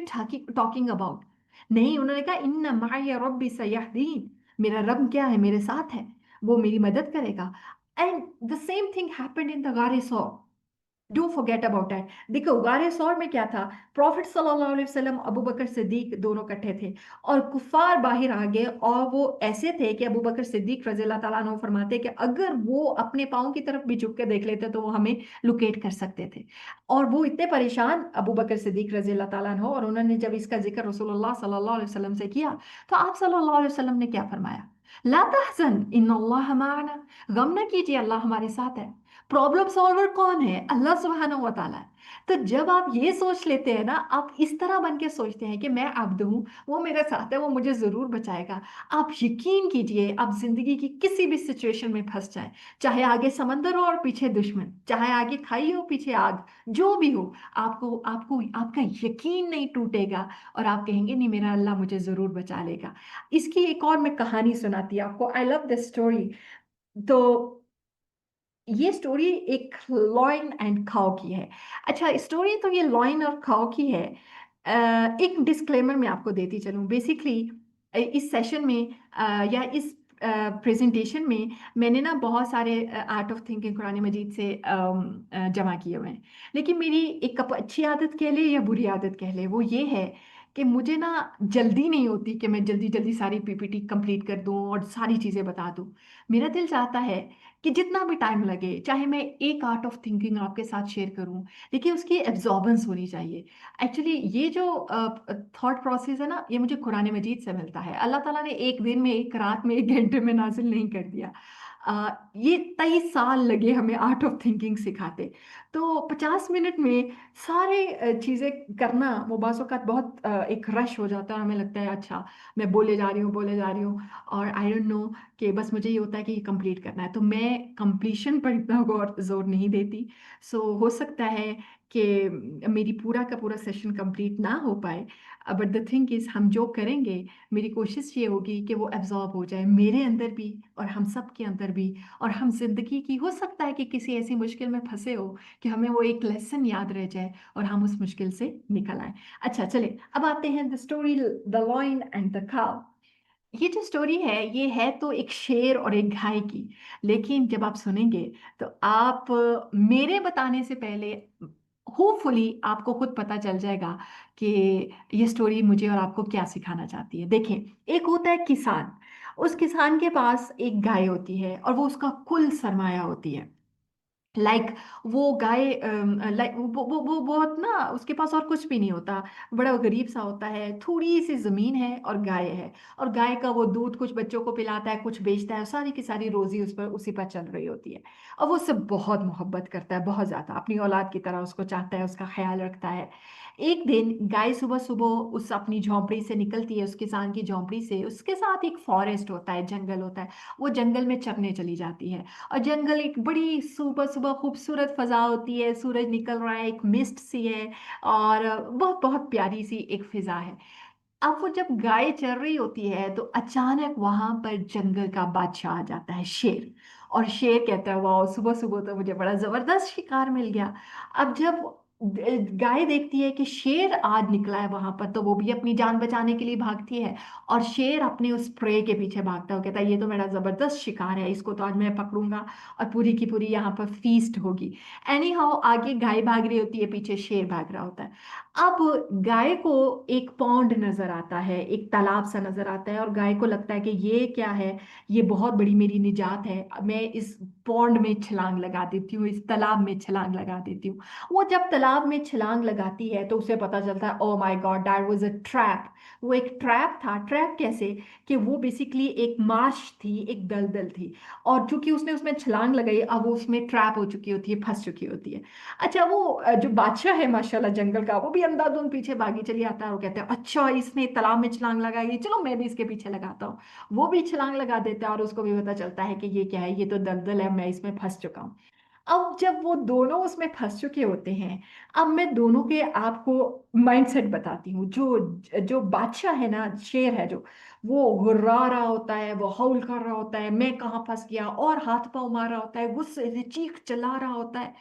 talking about. नहीं, उन्होंने कहा इन्ना माया रब्बी सयहदीन, मेरा रब क्या है? मेरे साथ है, वो मेरी मदद करेगा। And the same thing happened in the गारे सौर। Don't forget about that. देखो गारे सौर में क्या था? प्रॉफिट सल्लल्लाहु अलैहि वसल्लम, अबू बकर सिद्दीक दोनों इकट्ठे थे, और कुफार बाहर आ गए, और वो ऐसे थे कि अबू बकर सिद्दीक रजी अल्लाह ताला अन्हु फरमाते कि अगर वो अपने पाँव की तरफ भी झुक के देख लेते तो वो हमें लोकेट कर सकते थे। और वो इतने परेशान अबू बकर सिद्दीक रजी अल्लाह ताला अन्हु, और उन्होंने जब इसका जिक्र रसूलुल्लाह सल्लल्लाहु अलैहि वसल्लम से किया, तो आप सल्लल्लाहु अलैहि वसल्लम ने क्या फरमाया? ला तहज़न इन्नल्लाह माअना, गम न कीजिए, अल्लाह हमारे साथ है। प्रॉब्लम सॉल्वर कौन है? अल्लाह सुब्हानहू व तआला है। तो जब आप ये सोच लेते हैं ना, आप इस तरह बन के सोचते हैं कि मैं अब्द हूँ, वो मेरे साथ है, वो मुझे जरूर बचाएगा। आप यकीन कीजिए, आप जिंदगी की किसी भी सिचुएशन में फंस जाए, चाहे आगे समंदर हो और पीछे दुश्मन, चाहे आगे खाई हो पीछे आग, जो भी हो, आपको आपको आपका यकीन नहीं टूटेगा, और आप कहेंगे नहीं, मेरा अल्लाह मुझे जरूर बचा लेगा। इसकी एक और मैं कहानी सुनाती हूँ आपको। I love this story. तो ये स्टोरी एक लॉइन एंड खाओ की है। अच्छा, स्टोरी तो ये लॉइन और खाओ की है। एक डिस्क्लेमर मैं आपको देती चलूं। बेसिकली इस सेशन में या इस प्रेजेंटेशन में मैंने ना बहुत सारे आर्ट ऑफ थिंकिंग कुरान मजीद से जमा किए हुए हैं। लेकिन मेरी एक अच्छी आदत कह ले या बुरी आदत कह ले, वो ये है कि मुझे ना जल्दी नहीं होती कि मैं जल्दी जल्दी सारी पीपीटी कंप्लीट कर दूं और सारी चीज़ें बता दूं। मेरा दिल चाहता है कि जितना भी टाइम लगे, चाहे मैं एक आर्ट ऑफ थिंकिंग आपके साथ शेयर करूं, लेकिन उसकी एब्जॉर्बेंस होनी चाहिए। एक्चुअली ये जो थॉट प्रोसेस है ना, ये मुझे कुरान मजीद से मिलता है। अल्लाह ताला ने एक दिन में, एक रात में, एक घंटे में नाजिल नहीं कर दिया। ये 23 साल लगे हमें आर्ट ऑफ थिंकिंग सिखाते। तो 50 मिनट में सारे चीज़ें करना वो बाज़ औक़ात बहुत एक रश हो जाता है, और हमें लगता है अच्छा मैं बोले जा रही हूँ, बोले जा रही हूँ, और आई डोंट नो कि बस मुझे ये होता है कि ये कंप्लीट करना है, तो मैं कंप्लीशन पर इतना गौर जोर नहीं देती। सो हो सकता है कि मेरी पूरा का पूरा सेशन कंप्लीट ना हो पाए, बट द थिंग इज हम जो करेंगे, मेरी कोशिश ये होगी कि वो एब्जॉर्ब हो जाए मेरे अंदर भी और हम सब के अंदर भी। और हम जिंदगी की, हो सकता है कि किसी ऐसी मुश्किल में फंसे हो कि हमें वो एक लेसन याद रह जाए और हम उस मुश्किल से निकल आए। अच्छा चले, अब आते हैं the story the lion and the काव। ये जो स्टोरी है, ये है तो एक शेर और एक गाय की। लेकिन जब आप सुनेंगे तो आप मेरे बताने से पहले होपफुली आपको खुद पता चल जाएगा कि ये स्टोरी मुझे और आपको क्या सिखाना चाहती है। देखें, एक होता है किसान। उस किसान के पास एक गाय होती है और वो उसका कुल सरमाया होती है। लाइक वो गाय, लाइक वो बहुत ना, उसके पास और कुछ भी नहीं होता, बड़ा गरीब सा होता है, थोड़ी सी जमीन है और गाय है। और गाय का वो दूध कुछ बच्चों को पिलाता है, कुछ बेचता है, सारी की सारी रोजी उस पर, उसी पर चल रही होती है। और वो उससे बहुत मोहब्बत करता है, बहुत ज्यादा, अपनी औलाद की तरह उसको चाहता है, उसका ख्याल रखता है। एक दिन गाय सुबह सुबह उस अपनी झोंपड़ी से निकलती है, उस किसान की झोंपड़ी से। उसके साथ एक फॉरेस्ट होता है, जंगल होता है। वो जंगल में चरने चली जाती है। और जंगल, एक बड़ी सुबह सुबह खूबसूरत फजा होती है, सूरज निकल रहा है, एक मिस्ट सी है, और बहुत बहुत प्यारी सी एक फिजा है। अब वो जब गाय चर रही होती है तो अचानक वहां पर जंगल का बादशाह आ जाता है, शेर। और शेर कहता है वाह, सुबह सुबह तो मुझे बड़ा जबरदस्त शिकार मिल गया। अब जब गाय देखती है कि शेर आज निकला है वहां पर, तो वो भी अपनी जान बचाने के लिए भागती है। और शेर अपने उस प्रे के पीछे भागता है, वो कहता है ये तो मेरा जबरदस्त शिकार है, इसको तो आज मैं पकड़ूंगा और पूरी की पूरी यहाँ पर फीस्ट होगी। एनी हाउ, आगे गाय भाग रही होती है, पीछे शेर भाग रहा होता है। अब गाय को एक पौंड नजर आता है, एक तालाब सा नजर आता है, और गाय को लगता है कि ये क्या है, ये बहुत बड़ी मेरी निजात है, मैं इस पौंड में छलांग लगा देती हूँ, इस तालाब में छलांग लगा देती हूँ। वो जब तालाब में छलांग लगाती है तो उसे पता चलता है, oh my God, that was a trap. वो एक ट्रैप था। ट्रैप कैसे? कि वो बेसिकली एक मार्श थी, एक दलदल थी, और चूंकि उसने उसमें छलांग लगाई, अब वो उसमें ट्रैप हो चुकी होती है, फंस चुकी होती है। अच्छा, वो जो बादशाह है माशाल्लाह जंगल का, वो भी अंधाधुंध पीछे भागी चली आता है। वो कहते हैं अच्छा, इसने तालाब में छलांग लगाई, चलो मैं भी इसके पीछे लगाता हूँ। वो भी छलांग लगा देता है, और उसको भी पता चलता है कि ये क्या है, ये तो दलदल है, मैं इसमें फंस चुका हूँ। अब जब वो दोनों उसमें फंस चुके होते हैं, अब मैं दोनों के आपको माइंडसेट बताती हूँ। जो जो बादशाह है ना, शेर है जो, वो घुर्रा रहा होता है, वो हौल कर रहा होता है, मैं कहाँ फंस गया, और हाथ पांव मार रहा होता है, गुस्से से चीख चिल्ला रहा होता है।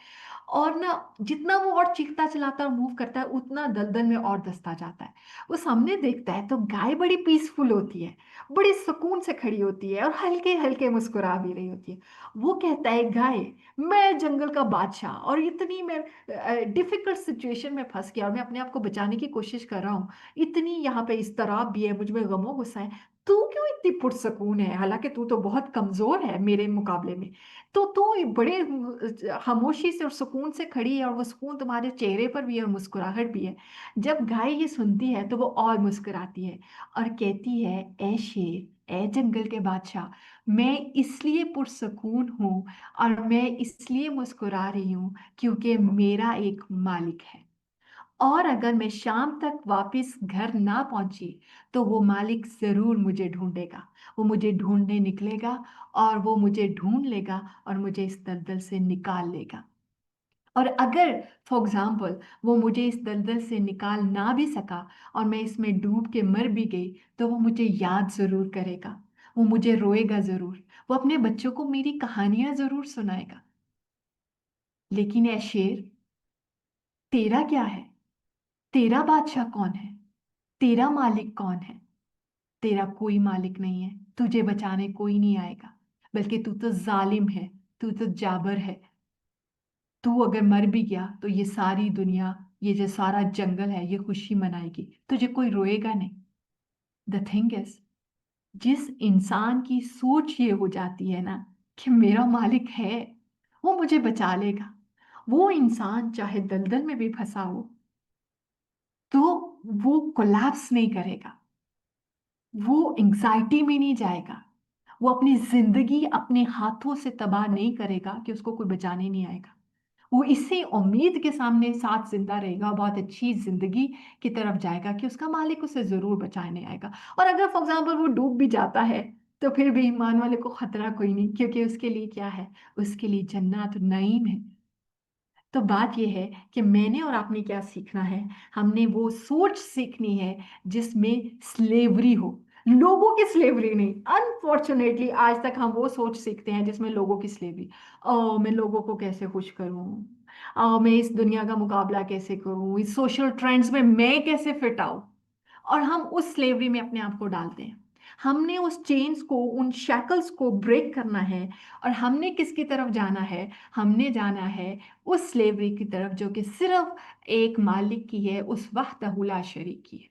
और ना, जितना वो और चीखता चिल्लाता और मूव करता है, उतना दलदल में और धंसता जाता है। वो सामने देखता है तो गाय बड़ी पीसफुल होती है, बड़ी सुकून से खड़ी होती है, और हल्के हल्के मुस्कुरा भी रही होती है। वो कहता है, गाय, मैं जंगल का बादशाह, और इतनी मैं डिफिकल्ट सिचुएशन में फंस गया, और मैं अपने आप को बचाने की कोशिश कर रहा हूँ, इतनी यहाँ पे इस्तराब भी है, मुझ में गमो गुस्सा है, तू क्यों इतनी पुरसकून है, हालांकि तू तो बहुत कमजोर है मेरे मुकाबले में। तो तू बड़े खामोशी से और सुकून से खड़ी है, और वो सुकून तुम्हारे चेहरे पर भी है और मुस्कुराहट भी है। जब गाय ये सुनती है तो वो और मुस्कुराती है और कहती है, ए शेर, ए जंगल के बादशाह, मैं इसलिए पुरसकून हूँ और मैं इसलिए मुस्कुरा रही हूँ क्योंकि मेरा एक मालिक है। और अगर मैं शाम तक वापस घर ना पहुंची तो वो मालिक जरूर मुझे ढूंढेगा, वो मुझे ढूंढने निकलेगा, और वो मुझे ढूंढ लेगा और मुझे इस दलदल से निकाल लेगा। और अगर फॉर एग्जाम्पल वो मुझे इस दलदल से निकाल ना भी सका और मैं इसमें डूब के मर भी गई, तो वो मुझे याद जरूर करेगा, वो मुझे रोएगा जरूर, वो अपने बच्चों को मेरी कहानियां जरूर सुनाएगा। लेकिन ऐ शेर, तेरा क्या है? तेरा बादशाह कौन है? तेरा मालिक कौन है? तेरा कोई मालिक नहीं है, तुझे बचाने कोई नहीं आएगा, बल्कि तू तो जालिम है, तू तो जाबर है। तू अगर मर भी गया तो ये सारी दुनिया, ये जो सारा जंगल है, ये खुशी मनाएगी, तुझे कोई रोएगा नहीं। द थिंग इज, जिस इंसान की सोच ये हो जाती है ना कि मेरा मालिक है, वो मुझे बचा लेगा, वो इंसान चाहे दलदल में भी फंसा हो तो वो कोलैप्स नहीं करेगा, वो एंग्जाइटी में नहीं जाएगा, वो अपनी जिंदगी अपने हाथों से तबाह नहीं करेगा कि उसको कोई बचाने नहीं आएगा। वो इसी उम्मीद के सामने साथ जिंदा रहेगा, बहुत अच्छी जिंदगी की तरफ जाएगा कि उसका मालिक उसे जरूर बचाने आएगा। और अगर फॉर एग्जाम्पल वो डूब भी जाता है तो फिर भी ईमान वाले को खतरा कोई नहीं, क्योंकि उसके लिए क्या है, उसके लिए जन्नत नईम है। तो बात यह है कि मैंने और आपने क्या सीखना है, हमने वो सोच सीखनी है जिसमें स्लेवरी हो, लोगों की स्लेवरी नहीं। अनफॉर्चुनेटली आज तक हम वो सोच सीखते हैं जिसमें लोगों की स्लेवरी। मैं लोगों को कैसे खुश करूं, मैं इस दुनिया का मुकाबला कैसे करूं, इस सोशल ट्रेंड्स में मैं कैसे फिट आऊं, और हम उस स्लेवरी में अपने आप को डालते हैं। हमने उस चेन्स को, उन शैकल्स को ब्रेक करना है। और हमने किसकी तरफ जाना है, हमने जाना है उस स्लेवरी की तरफ जो कि सिर्फ एक मालिक की है, उस वहदहू ला शरीक की है।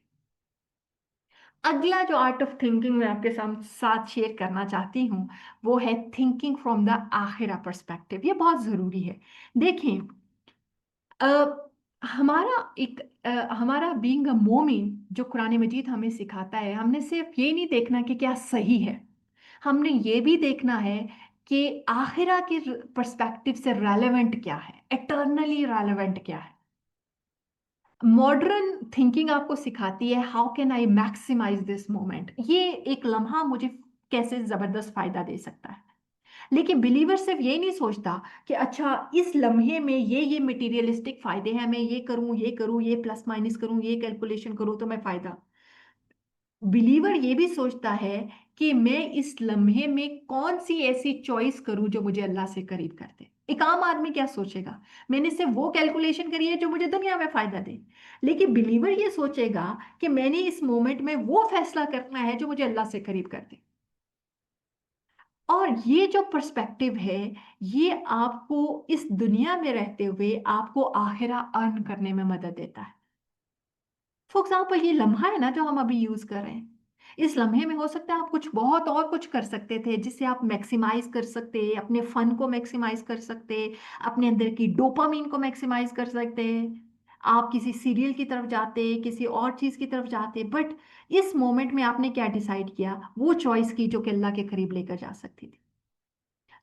अगला जो आर्ट ऑफ थिंकिंग मैं आपके साथ शेयर करना चाहती हूँ, वो है थिंकिंग फ्रॉम द आखिरा पर्सपेक्टिव। ये बहुत जरूरी है। देखें, अ, हमारा एक हमारा बीइंग अ मोमिन, जो कुरान मजीद हमें सिखाता है, हमने सिर्फ ये नहीं देखना कि क्या सही है, हमने ये भी देखना है कि आखिरा के पर्सपेक्टिव से रेलेवेंट क्या है, एटर्नली रेलेवेंट क्या है। मॉडर्न थिंकिंग आपको सिखाती है how can I maximise this moment, ये एक लम्हा मुझे कैसे जबरदस्त फायदा दे सकता है। लेकिन बिलीवर सिर्फ ये नहीं सोचता कि अच्छा इस लम्हे में ये मटेरियलिस्टिक फायदे हैं, मैं ये करूं, ये प्लस माइनस करूं, ये कैलकुलेशन करूं तो मैं फायदा। बिलीवर ये भी सोचता है कि मैं इस लम्हे में कौन सी ऐसी चॉइस करूं जो मुझे अल्लाह से करीब कर दे। एक आम आदमी क्या सोचेगा, मैंने सिर्फ वो कैलकुलेशन करी है जो मुझे दुनिया में फायदा दे। लेकिन बिलीवर ये सोचेगा कि मैंने इस मोमेंट में वो फैसला करना है जो मुझे अल्लाह से करीब कर दे। और ये जो पर्सपेक्टिव है, ये आपको इस दुनिया में रहते हुए आपको आखिरा अर्न करने में मदद देता है। फॉर एग्जाम्पल ये लम्हा है ना जो हम अभी यूज कर रहे हैं, इस लम्हे में हो सकता है आप कुछ बहुत और कुछ कर सकते थे जिससे आप मैक्सिमाइज कर सकते, अपने फन को मैक्सिमाइज कर सकते, अपने अंदर की डोपामीन को मैक्सिमाइज कर सकते। आप किसी सीरियल की तरफ जाते, किसी और चीज की तरफ जाते, बट इस मोमेंट में आपने क्या डिसाइड किया, वो चॉइस की जो कि अल्लाह के करीब लेकर जा सकती थी।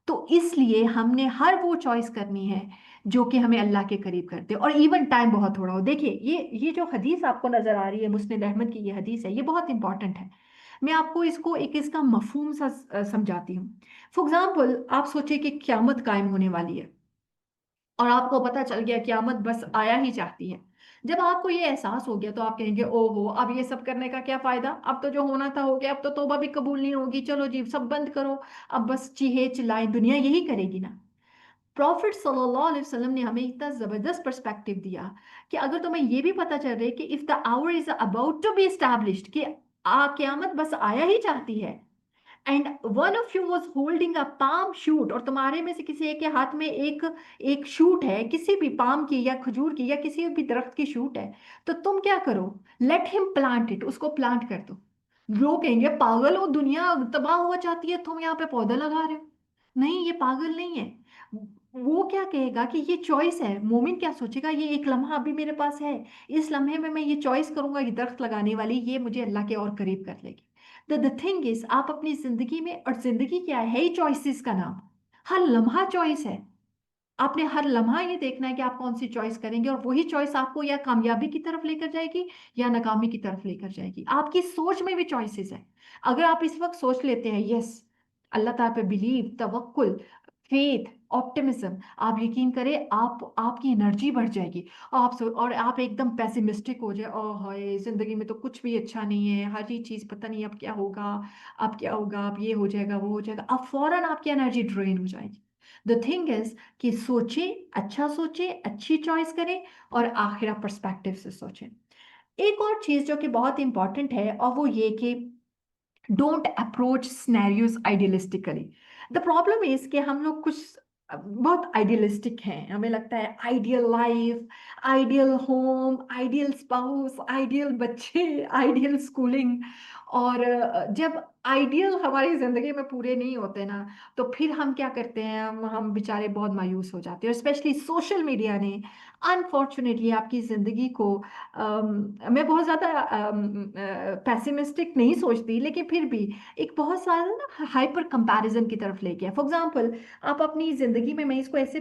तो इसलिए हमने हर वो चॉइस करनी है जो कि हमें अल्लाह के करीब करते और इवन टाइम बहुत थोड़ा हो। देखिए ये जो हदीस आपको नजर आ रही है, मुस्नद अहमद की ये हदीस है, ये बहुत इंपॉर्टेंट है। मैं आपको इसको एक इसका मफहूम सा समझाती हूँ। फॉर एग्जाम्पल आप सोचिए कि क्यामत कायम होने वाली है और आपको पता चल गया क्यामत बस आया ही चाहती है। जब आपको ये एहसास हो गया तो आप कहेंगे ओहो, अब ये सब करने का क्या फायदा, अब तो जो होना था हो गया, अब तो तौबा भी कबूल नहीं होगी, चलो जी सब बंद करो, अब बस चीहे चिल्लाए, दुनिया यही करेगी ना। प्रॉफिट सल्लल्लाहु अलैहि वसल्लम ने हमें इतना जबरदस्त पर्सपेक्टिव दिया कि अगर तुम्हें ये भी पता चल रहा है कि if the hour is about to be established, कि क्यामत बस आया ही चाहती है, and one of you was holding a palm shoot, और तुम्हारे में से किसी एक के हाथ में एक एक शूट है, किसी भी पाम की या खजूर की या किसी भी दरख्त की शूट है, तो तुम क्या करो, लेट हिम प्लांट इट, उसको प्लांट कर दो। लोग कहेंगे पागल हो, दुनिया तबाह हुआ चाहती है, तुम यहाँ पे पौधा लगा रहे हो। नहीं, ये पागल नहीं है। वो क्या कहेगा कि ये चॉइस है। मोमिन क्या सोचेगा, ये एक लम्हा अभी मेरे पास है, इस लम्हे में मैं ये चॉइस करूंगा, ये दरख्त लगाने वाली, ये मुझे अल्लाह के और करीब कर लेगी। द थिंग इज, आप अपनी जिंदगी में, और जिंदगी क्या है ही चॉइसेस का नाम, हर लम्हा चॉइस है। आपने हर लम्हा ये देखना है कि आप कौन सी चॉइस करेंगे, और वही चॉइस आपको या कामयाबी की तरफ लेकर जाएगी या नाकामी की तरफ लेकर जाएगी। आपकी सोच में भी चॉइसेस है। अगर आप इस वक्त सोच लेते हैं यस, अल्लाह ताला पे बिलीव, तवक्कुल, फेथ, ऑप्टिमिज्म, आप यकीन करें आपकी एनर्जी बढ़ जाएगी। और आप एकदम पैसिमिस्टिक हो जाए, ओह हाय जिंदगी में तो कुछ भी अच्छा नहीं है, हर ही चीज पता नहीं अब क्या होगा, अब क्या होगा, अब ये हो जाएगा, वो हो जाएगा, अब फौरन आपकी एनर्जी ड्रेन हो जाएगी। द थिंग इज कि सोचे, अच्छी चॉइस करें और आखिरा पर्सपेक्टिव से सोचें। एक और चीज जो कि बहुत इंपॉर्टेंट है, और वो ये कि don't approach scenarios idealistically. The problem is कि हम लोग कुछ बहुत आइडियलिस्टिक हैं, हमें लगता है ideal life, ideal home, ideal spouse, ideal बच्चे, आइडियल स्कूलिंग। और जब आइडियल हमारी जिंदगी में पूरे नहीं होते ना, तो फिर हम क्या करते हैं, हम बेचारे बहुत मायूस हो जाते हैं। और स्पेशली सोशल मीडिया ने अनफॉर्चुनेटली आपकी जिंदगी को मैं बहुत ज़्यादा पैसिमिस्टिक नहीं सोचती, लेकिन फिर भी एक बहुत सारा ना हाइपर कंपैरिजन की तरफ ले गया। फॉर एग्जांपल, आप अपनी ज़िंदगी में, मैं इसको ऐसे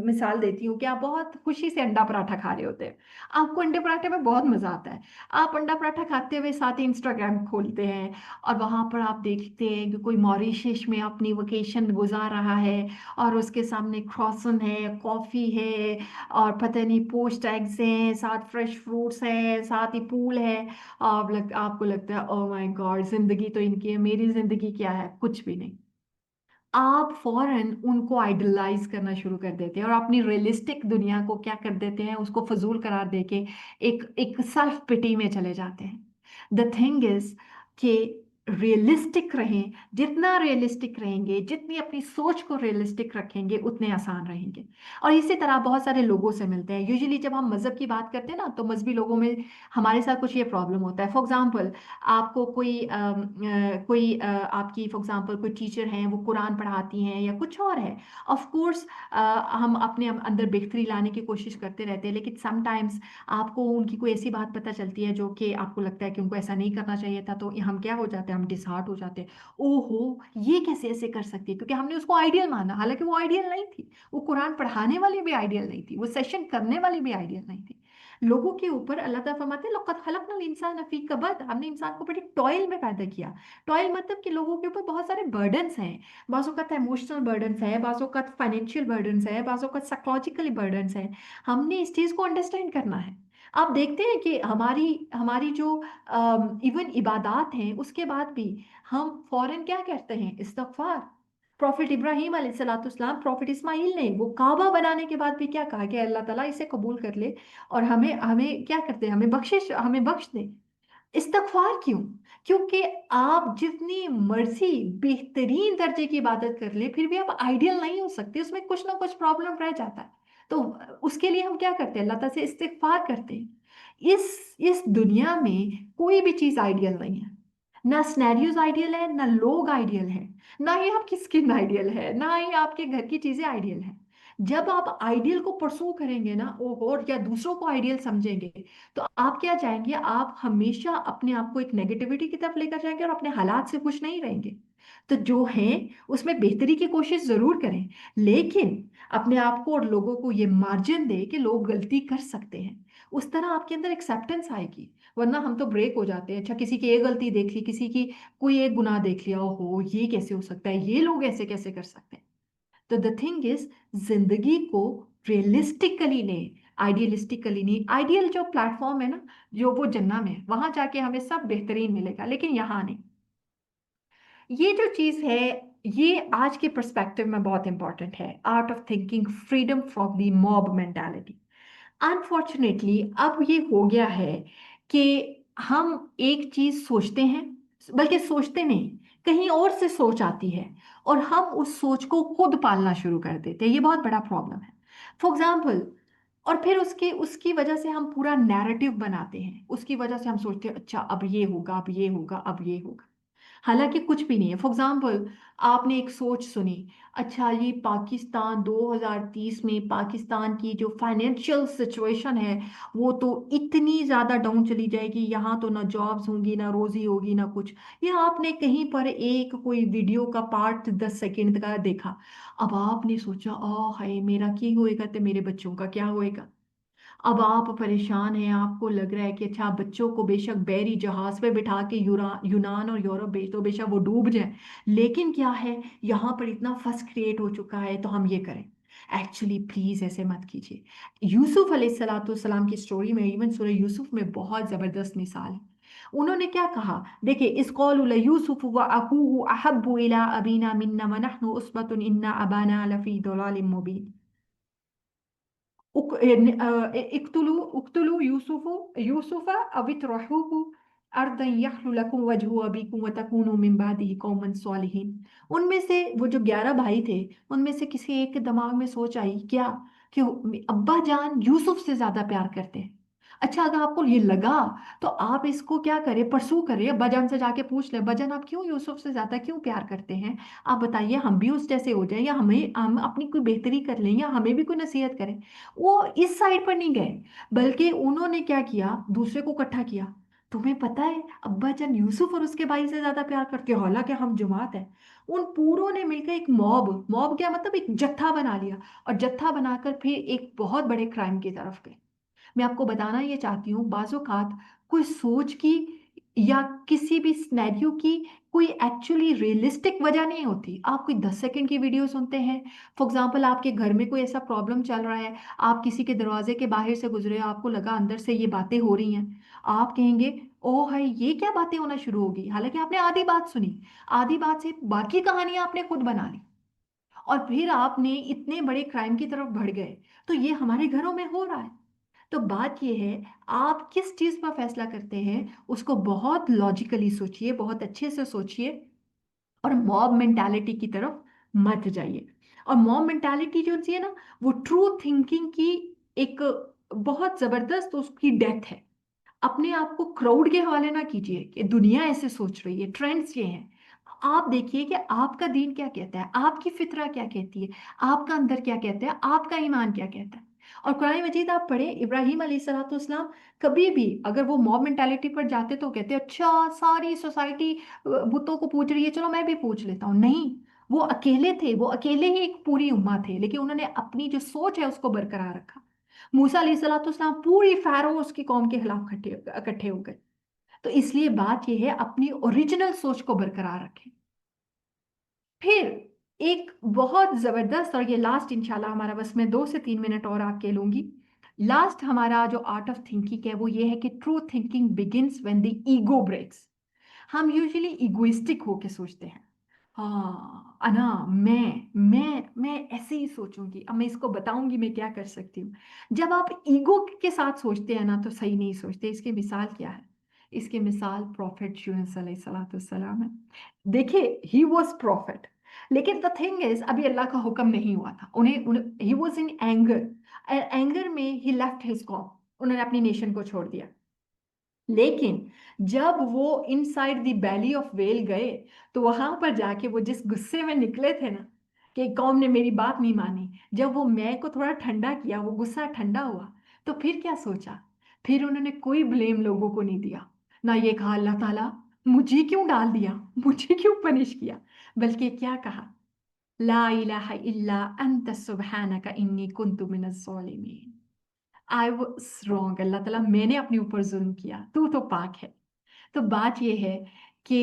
मिसाल देती हूँ कि आप बहुत खुशी से अंडा पराठा खा रहे होते हैं, आपको अंडे पराठे में बहुत मज़ा आता है। आप अंडा पराठा खाते हुए साथ ही इंस्टाग्राम खोलते हैं, और वहाँ पर आप देखते हैं कि कोई मॉरिशस में अपनी वेकेशन गुजार रहा है, और उसके सामने क्रॉसन है, कॉफ़ी है, और पता नहीं पोस्ट एग्स हैं, साथ फ्रेश फ्रूट्स हैं, साथ ही पूल है। आपको लगता है ओ माय गॉड, जिंदगी तो इनकी है, मेरी जिंदगी क्या है, कुछ भी नहीं। आप फौरन उनको आइडलाइज करना शुरू कर देते हैं, और अपनी रियलिस्टिक दुनिया को क्या कर देते हैं, उसको फजूल करार देके एक एक सेल्फ पिटी में चले जाते हैं। द थिंग इज कि रियलिस्टिक रहें, जितना रियलिस्टिक रहेंगे, जितनी अपनी सोच को रियलिस्टिक रखेंगे, उतने आसान रहेंगे। और इसी तरह बहुत सारे लोगों से मिलते हैं। यूजुअली जब हम मज़हब की बात करते हैं ना, तो मजहबी लोगों में हमारे साथ कुछ ये प्रॉब्लम होता है। फॉर एग्जाम्पल, आपको आपकी फॉर एग्जांपल कोई टीचर हैं, वो कुरान पढ़ाती हैं या कुछ और है। ऑफ कोर्स हम अपने अंदर बेहतरी लाने की कोशिश करते रहते हैं, लेकिन समटाइम्स आपको उनकी कोई ऐसी बात पता चलती है जो कि आपको लगता है कि उनको ऐसा नहीं करना चाहिए था, तो हम क्या हो जाते हैं, हम डिसहार्ट हो जाते हैं। ओहो, ये कैसे ऐसे कर सकती है, क्योंकि हमने उसको आइडियल माना, हालांकि वो आइडियल नहीं थी। वो कुरान पढ़ाने वाली भी आइडियल नहीं थी, वो सेशन करने वाली भी आइडियल नहीं थी। लोगों के ऊपर अल्लाह ताला फरमाते हैं, लक़द खलक़नल इंसान फी कबद, हमने इंसान को बड़ी टॉयल में पैदा किया। टॉयल मतलब कि लोगों के ऊपर बहुत सारे बर्डन्स हैं। बाज़ों का इमोशनल बर्डन्स है, बाज़ों का फाइनेंशियल बर्डन्स है, बाज़ों का साइकोलॉजिकली बर्डन्स है। हमने इस चीज़ को अंडरस्टैंड करना है। आप देखते हैं कि हमारी हमारी जो इवन इबादात हैं, उसके बाद भी हम फौरन क्या करते हैं, इस्तगफार। प्रॉफिट इब्राहिम अलैहिस्सलाम, प्रॉफिट इस्माइल ने वो काबा बनाने के बाद भी क्या कहा कि अल्लाह ताला इसे कबूल कर ले, और हमें हमें क्या करते हैं, हमें बख्श दे। इस्तगफार क्यों? क्योंकि आप जितनी मर्जी बेहतरीन दर्जे की इबादत कर ले, फिर भी आप आइडियल नहीं हो सकते, उसमें कुछ ना कुछ प्रॉब्लम रह जाता है। तो उसके लिए हम क्या करते हैं, अल्लाह ताला से इस्तिगफार करते हैं। इस दुनिया में कोई भी चीज आइडियल नहीं है। ना स्नैरियोज आइडियल है, ना लोग आइडियल है, ना ही आपकी स्किन आइडियल है, ना ही आपके घर की चीजें आइडियल है। जब आप आइडियल को परसू करेंगे ना, और या दूसरों को आइडियल समझेंगे, तो आप क्या चाहेंगे, आप हमेशा अपने आप को एक नेगेटिविटी की तरफ लेकर जाएंगे, और अपने हालात से खुश नहीं रहेंगे। तो जो है उसमें बेहतरी की कोशिश जरूर करें, लेकिन अपने आप को और लोगों को ये मार्जिन दे कि लोग गलती कर सकते हैं। उस तरह आपके अंदर एक्सेप्टेंस आएगी। वरना हम तो ब्रेक हो जाते हैं, अच्छा किसी की एक गलती देख ली, किसी की कोई एक गुनाह देख लिया, ओहो ये कैसे हो सकता है, ये लोग ऐसे कैसे कर सकते हैं। तो द थिंग इज, जिंदगी को रियलिस्टिकली लें, आइडियलिस्टिकली नहीं। आइडियल जो प्लेटफॉर्म है ना, जो वो जन्ना में है, वहां जाके हमें सब बेहतरीन मिलेगा, लेकिन यहाँ नहीं। ये जो चीज है, ये आज के पर्सपेक्टिव में बहुत इंपॉर्टेंट है। Art of thinking, freedom from the mob mentality. Unfortunately अब ये हो गया है कि हम एक चीज सोचते हैं, बल्कि सोचते नहीं, कहीं और से सोच आती है, और हम उस सोच को खुद पालना शुरू कर देते हैं। ये बहुत बड़ा प्रॉब्लम है। फॉर एग्जाम्पल, और फिर उसकी उसकी वजह से हम पूरा नैरेटिव बनाते हैं, उसकी वजह से हम सोचते हैं अच्छा अब ये होगा, अब ये होगा, अब ये होगा। हालांकि कुछ भी नहीं है। फॉर एग्जाम्पल, आपने एक सोच सुनी, अच्छा ये पाकिस्तान 2030 में पाकिस्तान की जो फाइनेंशियल सिचुएशन है, वो तो इतनी ज़्यादा डाउन चली जाएगी, यहाँ तो ना जॉब्स होंगी, ना रोजी होगी, ना कुछ। या आपने कहीं पर एक कोई वीडियो का पार्ट 10 सेकंड का देखा, अब आपने सोचा ओ हाय मेरा क्या होएगा, तो मेरे बच्चों का क्या होएगा। अब आप परेशान हैं, आपको लग रहा है कि अच्छा बच्चों को बेशक बहरी जहाज पे बिठा के यूनान और यूरोप भेज दो, बेशक वो डूब जाए, लेकिन क्या है, यहाँ पर इतना फस क्रिएट हो चुका है, तो हम ये करें। एक्चुअली प्लीज ऐसे मत कीजिए। यूसुफ अलैहिस्सलाम की स्टोरी में, इवन सूरह यूसुफ में बहुत जबरदस्त मिसाल है। उन्होंने क्या कहा, देखिए, इस कौलु यूसुफ व अखूहु अहब्बु इला अबीना मिन्ना व नहनु उस्बतुन इन्ना अबाना लफी दलालिम मुबीन। इक्तुलू उक्तुलू यूसुफा अवित्रहुहु अर्दन यख्लु लकुम वजहु अबीकुम व तकूनु मिन बादिही कौमन सालिहीन। उनमें से वो जो 11 भाई थे, उनमें से किसी एक के दिमाग में सोच आई क्या कि अब्बा जान यूसुफ से ज्यादा प्यार करते हैं। अच्छा, अगर आपको ये लगा तो आप इसको क्या करें, परसू करें, अब्बा जान से जाके पूछ ले, अब्बा जान आप क्यों यूसुफ से ज्यादा क्यों प्यार करते हैं, आप बताइए, हम भी उस जैसे हो जाए, या हम अपनी कोई बेहतरी कर लें, या हमें भी कोई नसीहत करें। वो इस साइड पर नहीं गए, बल्कि उन्होंने क्या किया, दूसरे को इकट्ठा किया। तुम्हें पता है अब्बा जान यूसुफ और उसके भाई से ज्यादा प्यार करते हैं, हालांकि हम जमात है। उन पूरों ने मिलकर एक मॉब, मॉब क्या मतलब, एक जत्था बना लिया, और जत्था बनाकर फिर एक बहुत बड़े क्राइम की तरफ गए। मैं आपको बताना ये चाहती हूँ, बाज़-औक़ात कोई सोच की या किसी भी सिनेरियो की कोई एक्चुअली रियलिस्टिक वजह नहीं होती। आप कोई 10 सेकंड की वीडियो सुनते हैं, फॉर एग्जांपल आपके घर में कोई ऐसा प्रॉब्लम चल रहा है, आप किसी के दरवाजे के बाहर से गुजरे, आपको लगा अंदर से ये बातें हो रही हैं, आप कहेंगे ओ हाय ये क्या बातें होना शुरू होगी, हालांकि आपने आधी बात सुनी, आधी बात से बाकी कहानियां आपने खुद बना ली, और फिर आपने इतने बड़े क्राइम की तरफ बढ़ गए। तो ये हमारे घरों में हो रहा है। तो बात ये है, आप किस चीज पर फैसला करते हैं उसको बहुत लॉजिकली सोचिए, बहुत अच्छे से सोचिए, और मॉब मेंटालिटी की तरफ मत जाइए। और मॉब मेंटालिटी जो होती है ना, वो ट्रू थिंकिंग की एक बहुत जबरदस्त उसकी डेथ है। अपने आप को क्राउड के हवाले ना कीजिए कि दुनिया ऐसे सोच रही है, ट्रेंड्स ये हैं। आप देखिए कि आपका दीन क्या कहता है, आपकी फितरा क्या कहती है, आपका अंदर क्या कहता है, आपका ईमान क्या कहता है। और कुरान मजीद आप पढ़े, इब्राहिम अलैहिस्सलाम कभी भी अगर वो मॉब मेंटालिटी पर जाते तो कहते अच्छा सारी सोसाइटी बुतों को पूज रही है, चलो मैं भी पूछ लेता हूँ। नहीं, वो अकेले थे, वो अकेले ही एक पूरी उम्मा थे, लेकिन उन्होंने अपनी जो सोच है उसको बरकरार रखा। मूसा अलैहिस्सलाम पूरी फैरो उसकी कौम के खिलाफ इकट्ठे इकट्ठे हो गए। तो इसलिए बात यह है, अपनी ओरिजिनल सोच को बरकरार रखें। फिर एक बहुत जबरदस्त, और ये लास्ट इंशाल्लाह हमारा, बस मैं 2 से 3 मिनट और आपके लूंगी। लास्ट हमारा जो आर्ट ऑफ थिंकिंग है वो ये है कि true thinking begins when the ego breaks. हम यूजुअली इगोइस्टिक होके सोचते हैं, हाँ अना मैं ऐसे ही सोचूंगी, अब मैं इसको बताऊंगी मैं क्या कर सकती हूँ। जब आप ईगो के साथ सोचते हैं ना तो सही नहीं सोचते। इसकी मिसाल क्या है, इसकी मिसाल प्रॉफिट यूनुस अलैहिस्सलाम है। देखिए ही वॉज प्रॉफिट, लेकिन द थिंग इज अभी अल्लाह का हुक्म नहीं हुआ था उन्हें, he was in anger, anger में ही लेफ्ट हिज कॉम, उन्होंने अपनी नेशन को छोड़ दिया। लेकिन जब वो inside the belly of whale गए, तो वहां पर जाके वो जिस गुस्से में निकले थे ना कि कौम ने मेरी बात नहीं मानी, जब वो मैं को थोड़ा ठंडा किया, वो गुस्सा ठंडा हुआ, तो फिर क्या सोचा, फिर उन्होंने कोई ब्लेम लोगों को नहीं दिया, ना ये कहा अल्लाह ताला मुझे क्यों डाल दिया, मुझे क्यों पनिश किया, बल्कि क्या कहा, ला इलाहा इल्ला अंत सुब्हानका इन्नी कुन्तु मिनज़ ज़ालिमीन। आई वाज रॉन्ग, अल्लाह ताला मैंने अपने ऊपर जुल्म किया, तू तो पाक है। तो बात ये है कि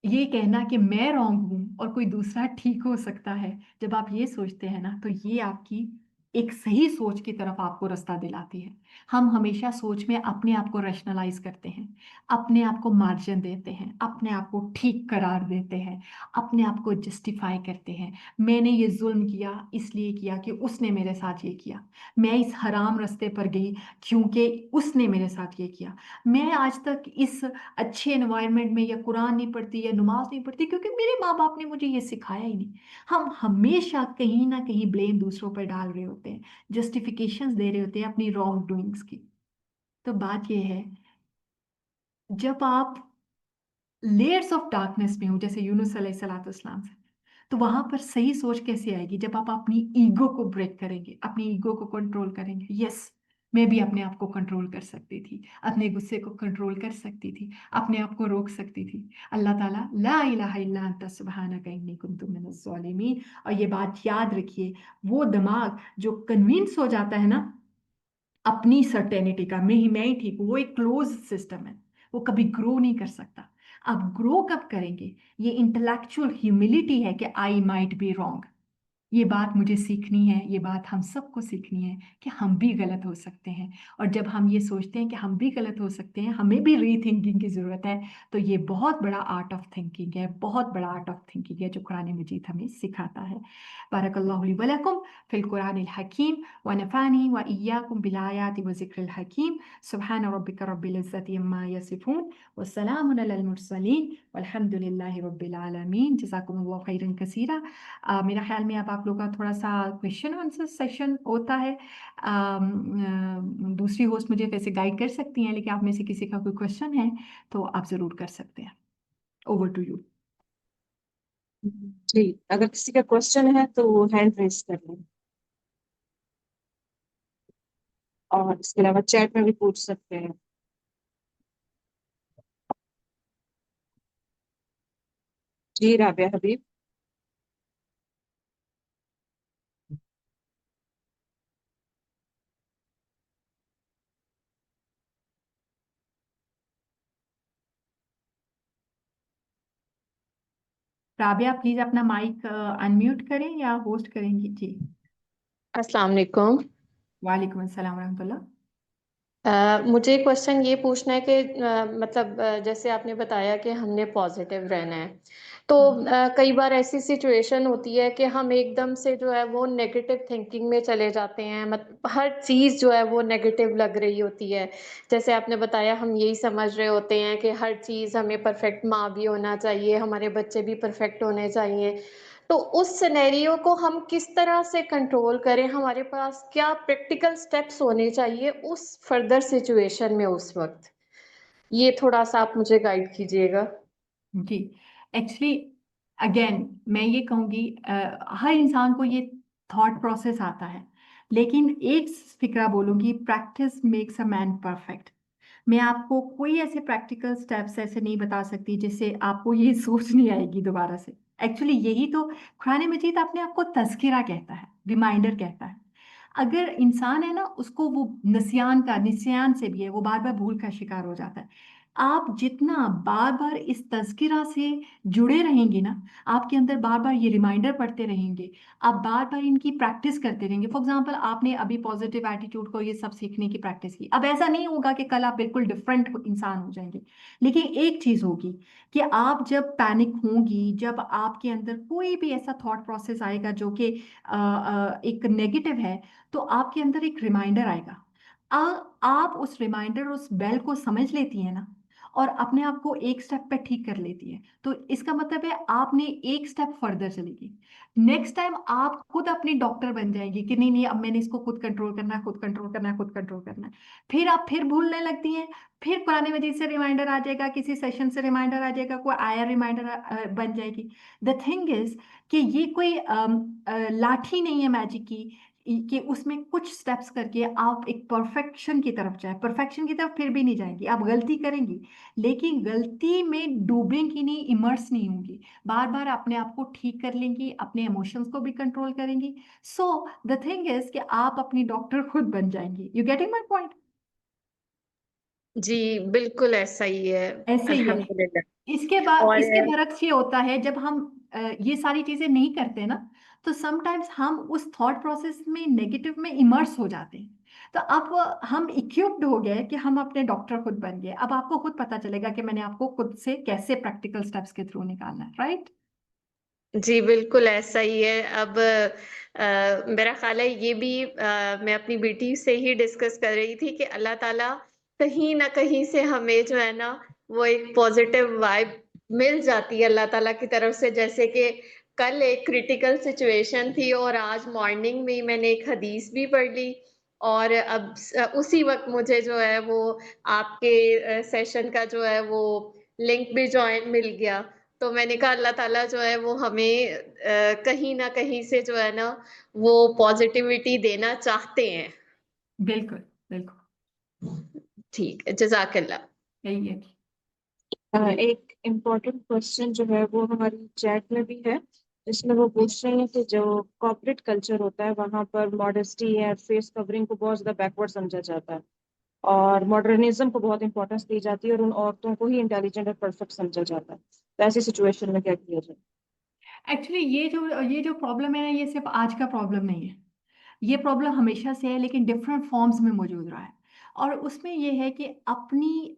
ये कहना कि मैं रॉन्ग हूं और कोई दूसरा ठीक हो सकता है, जब आप ये सोचते हैं ना, तो ये आपकी एक सही सोच की तरफ आपको रास्ता दिलाती है। हम हमेशा सोच में अपने आप को रैशनलाइज करते हैं, अपने आप को मार्जिन देते हैं, अपने आप को ठीक करार देते हैं, अपने आप को जस्टिफाई करते हैं। मैंने ये जुल्म किया इसलिए किया कि उसने मेरे साथ ये किया, मैं इस हराम रास्ते पर गई क्योंकि उसने मेरे साथ ये किया, मैं आज तक इस अच्छे एनवायरनमेंट में, या कुरान नहीं पढ़ती या नमाज नहीं पढ़ती क्योंकि मेरे माँ बाप ने मुझे ये सिखाया ही नहीं। हम हमेशा कहीं ना कहीं ब्लेम दूसरों पर डाल रहे होते हैं, जस्टिफिकेशंस दे रहे होते हैं अपनी रॉन्ग डूइंग्स की। तो बात ये है, जब आप लेयर्स ऑफ डार्कनेस में हो, जैसे यूनुस अलैहिस्सलाम से, तो वहां पर सही सोच कैसे आएगी, जब आप अपनी ईगो को ब्रेक करेंगे, अपनी ईगो को कंट्रोल करेंगे। यस, मैं भी अपने आप को कंट्रोल कर सकती थी, अपने गुस्से को कंट्रोल कर सकती थी, अपने आप को रोक सकती थी। अल्लाह ताला ला इलाहा इल्ला अंता सुब्हानका इन्नी कुन्तु मिनज़ ज़ालिमीन। और ये बात याद रखिए, वो दिमाग जो कन्विंस हो जाता है ना अपनी सर्टेनिटी का, मैं ही ठीक हूँ, वो एक क्लोज सिस्टम है, वो कभी ग्रो नहीं कर सकता। आप ग्रो कब करेंगे, ये इंटेलेक्चुअल ह्यूमिलिटी है कि आई माइट बी रॉन्ग। یہ بات مجھے سیکھنی ہے، یہ بات ہم سب کو سیکھنی ہے کہ ہم بھی غلط ہو سکتے ہیں، اور جب ہم یہ سوچتے ہیں کہ ہم بھی غلط ہو سکتے ہیں، ہمیں بھی ری تھنکنگ کی ضرورت ہے، تو یہ بہت بڑا آرٹ آف تھنکنگ ہے، بہت بڑا آرٹ آف تھنکنگ ہے جو قرآن مجید ہمیں سکھاتا ہے۔ بارک اللہ لی ولکم فی القرآن الحکیم ونفعنی وإیاکم بالآیات وذکر الحکیم۔ سبحان ربک رب العزة عما یصفون والسلام علی المرسلین والحمد للہ رب العالمین۔ جزاکم اللہ خیرا کثیرا۔ میرا خیال میں اب آپ لوگوں کا تھوڑا سا کویشچن آنسر سیشن ہوتا ہے۔ دوسری ہوسٹ مجھے ویسے گائیڈ کر سکتی ہیں، لیکن آپ میں سے کسی کا کوئی کویشچن ہے تو آپ ضرور کر سکتے ہیں۔ Over to you. جی، اگر کسی کا کوشچن ہے تو وہ ہینڈ ریز کر لیں، اور اس کے علاوہ چیٹ میں بھی پوچھ سکتے ہیں۔ جی رابعہ حبیب۔ رابعہ پلیز اپنا مائک انمیوٹ کریں یا ہوسٹ کریں گی؟ جی السلام علیکم۔ وعلیکم السلام ورحمۃ اللہ۔ مجھے کوشچن یہ پوچھنا ہے کہ مطلب جیسے آپ نے بتایا کہ ہم نے پازیٹیو رہنا ہے، تو کئی بار ایسی سچویشن ہوتی ہے کہ ہم ایک دم سے جو ہے وہ نیگیٹو تھنکنگ میں چلے جاتے ہیں، مطلب ہر چیز جو ہے وہ نیگیٹو لگ رہی ہوتی ہے۔ جیسے آپ نے بتایا ہم یہی سمجھ رہے ہوتے ہیں کہ ہر چیز ہمیں پرفیکٹ، ماں بھی ہونا چاہیے، ہمارے بچے بھی پرفیکٹ ہونے چاہیے، تو اس سینیریو کو ہم کس طرح سے کنٹرول کریں؟ ہمارے پاس کیا پریکٹیکل سٹیپس ہونے چاہیے اس فردر سچویشن میں اس وقت؟ یہ تھوڑا سا آپ مجھے گائیڈ کیجیے گا۔ جی ایکچولی اگین میں یہ کہوں گی ہر انسان کو یہ تھاٹ پروسیس آتا ہے، لیکن ایک فکرہ بولوں گی، practice makes a man perfect. میں آپ کو کوئی ایسے پریکٹیکل سٹیپس ایسے نہیں بتا سکتی جس سے آپ کو یہ سوچ نہیں آئے گی دوبارہ سے۔ ایکچولی یہی تو قرآن مجید اپنے آپ کو تذکرہ کہتا ہے، ریمائنڈر کہتا ہے۔ اگر انسان ہے نا، اس کو وہ نسیان سے بھی ہے، وہ بار بار بھول کا شکار ہو جاتا ہے۔ آپ جتنا بار بار اس تذکرہ سے جڑے رہیں گے نا، آپ کے اندر بار بار یہ ریمائنڈر پڑھتے رہیں گے، آپ بار بار ان کی پریکٹس کرتے رہیں گے۔ فار ایگزامپل آپ نے ابھی پازیٹیو ایٹیٹیوڈ کو یہ سب سیکھنے کی پریکٹس کی، اب ایسا نہیں ہوگا کہ کل آپ بالکل ڈفرینٹ انسان ہو جائیں گے، لیکن ایک چیز ہوگی کہ آپ جب پینک ہوں گی، جب آپ کے اندر کوئی بھی ایسا تھاٹ پروسیس آئے گا جو کہ ایک نیگیٹو ہے، تو آپ کے اندر ایک ریمائنڈر آئے گا۔ آپ اس ریمائنڈر، اس بیل کو سمجھ لیتی ہیں نا، اور اپنے آپ کو ایک سٹیپ پہ ٹھیک کر لیتی ہے، تو اس کا مطلب ہے آپ نے ایک سٹیپ فردر چلے گی۔ نیکسٹ ٹائم آپ خود اپنی ڈاکٹر بن جائیں گی کہ نہیں نہیں، اب میں نے اس کو خود کنٹرول کرنا ہے، خود کنٹرول کرنا ہے، خود کنٹرول کرنا ہے۔ پھر آپ پھر بھولنے لگتی ہیں، پھر قرآن مجید سے ریمائنڈر آ جائے گا، کسی سیشن سے ریمائنڈر آ جائے گا، کوئی آیا ریمائنڈر بن جائے گی۔ دا تھنگ از کہ یہ کوئی لاٹھی نہیں ہے میجک کی کہ اس میں کچھ سٹیپس کر کے آپ ایک پرفیکشن کی طرف جائیں۔ پرفیکشن کی طرف پھر بھی نہیں جائیں گی، آپ غلطی کریں گی، لیکن غلطی میں ڈوبیں گی نہیں، امرس نہیں ہوں گی، بار بار اپنے آپ کو ٹھیک کر لیں گی، اپنے ایموشنز کو بھی کنٹرول کریں گی۔ سو دا تھنگ از کہ آپ اپنی ڈاکٹر خود بن جائیں گی۔ You getting my point? جی بالکل ایسا ہی ہے، ایسے ہی ہے۔ الحمدللہ۔ اور اس کے برعکس یہ ہوتا ہے جب ہم یہ ساری چیزیں نہیں کرتے نا، تو سم ٹائمز ہم اس تھاٹ پروسیس میں نیگیٹو میں امرس ہو جاتے ہیں۔ تو اب ہم اکوپڈ ہو گئے کہ ہم اپنے ڈاکٹر خود بن گئے، اب آپ کو خود پتا چلے گا کہ میں نے آپ کو خود سے کیسے پریکٹیکل سٹیپس کے تھرو نکالنا ہے، رائٹ؟ جی بالکل ایسا ہی ہے۔ اب میرا خیال ہے یہ بھی میں اپنی بیٹی سے ہی ڈسکس کر رہی تھی کہ اللہ تعالیٰ کہیں نہ کہیں سے ہمیں جو ہے نا وہ ایک پازیٹیو وائب مل جاتی ہے اللہ تعالیٰ کی طرف سے۔ جیسے کہ کل ایک کریٹیکل سچویشن تھی اور آج مارننگ میں میں نے ایک حدیث بھی پڑھ لی، اور اب اسی وقت مجھے جو ہے وہ آپ کے سیشن کا جو ہے وہ لنک بھی جوائن مل گیا۔ تو میں نے کہا اللہ تعالیٰ جو ہے وہ ہمیں کہیں نہ کہیں سے جو ہے نا وہ پازیٹیوٹی دینا چاہتے ہیں۔ بالکل بالکل، ٹھیک ہے، جزاک اللہ۔ یہی ہے۔ ایک امپورٹنٹ کوشچن جو ہے وہ ہماری چیٹ میں بھی ہے، اس میں وہ پوچھ رہے ہیں کہ جو کارپوریٹ کلچر ہوتا ہے وہاں پر ماڈسٹی یا فیس کورنگ کو بہت زیادہ بیکورڈ سمجھا جاتا ہے، اور ماڈرنزم کو بہت امپورٹنس دی جاتی ہے، اور ان عورتوں کو ہی انٹیلیجنٹ اور پرفیکٹ سمجھا جاتا ہے، تو ایسی سچویشن میں کیا کیا جائے؟ एक्चुअली ये जो प्रॉब्लम है ना, ये सिर्फ आज का प्रॉब्लम नहीं है, ये प्रॉब्लम हमेशा से है लेकिन डिफरेंट फॉर्म्स में मौजूद रहा है। और उसमें ये है कि अपनी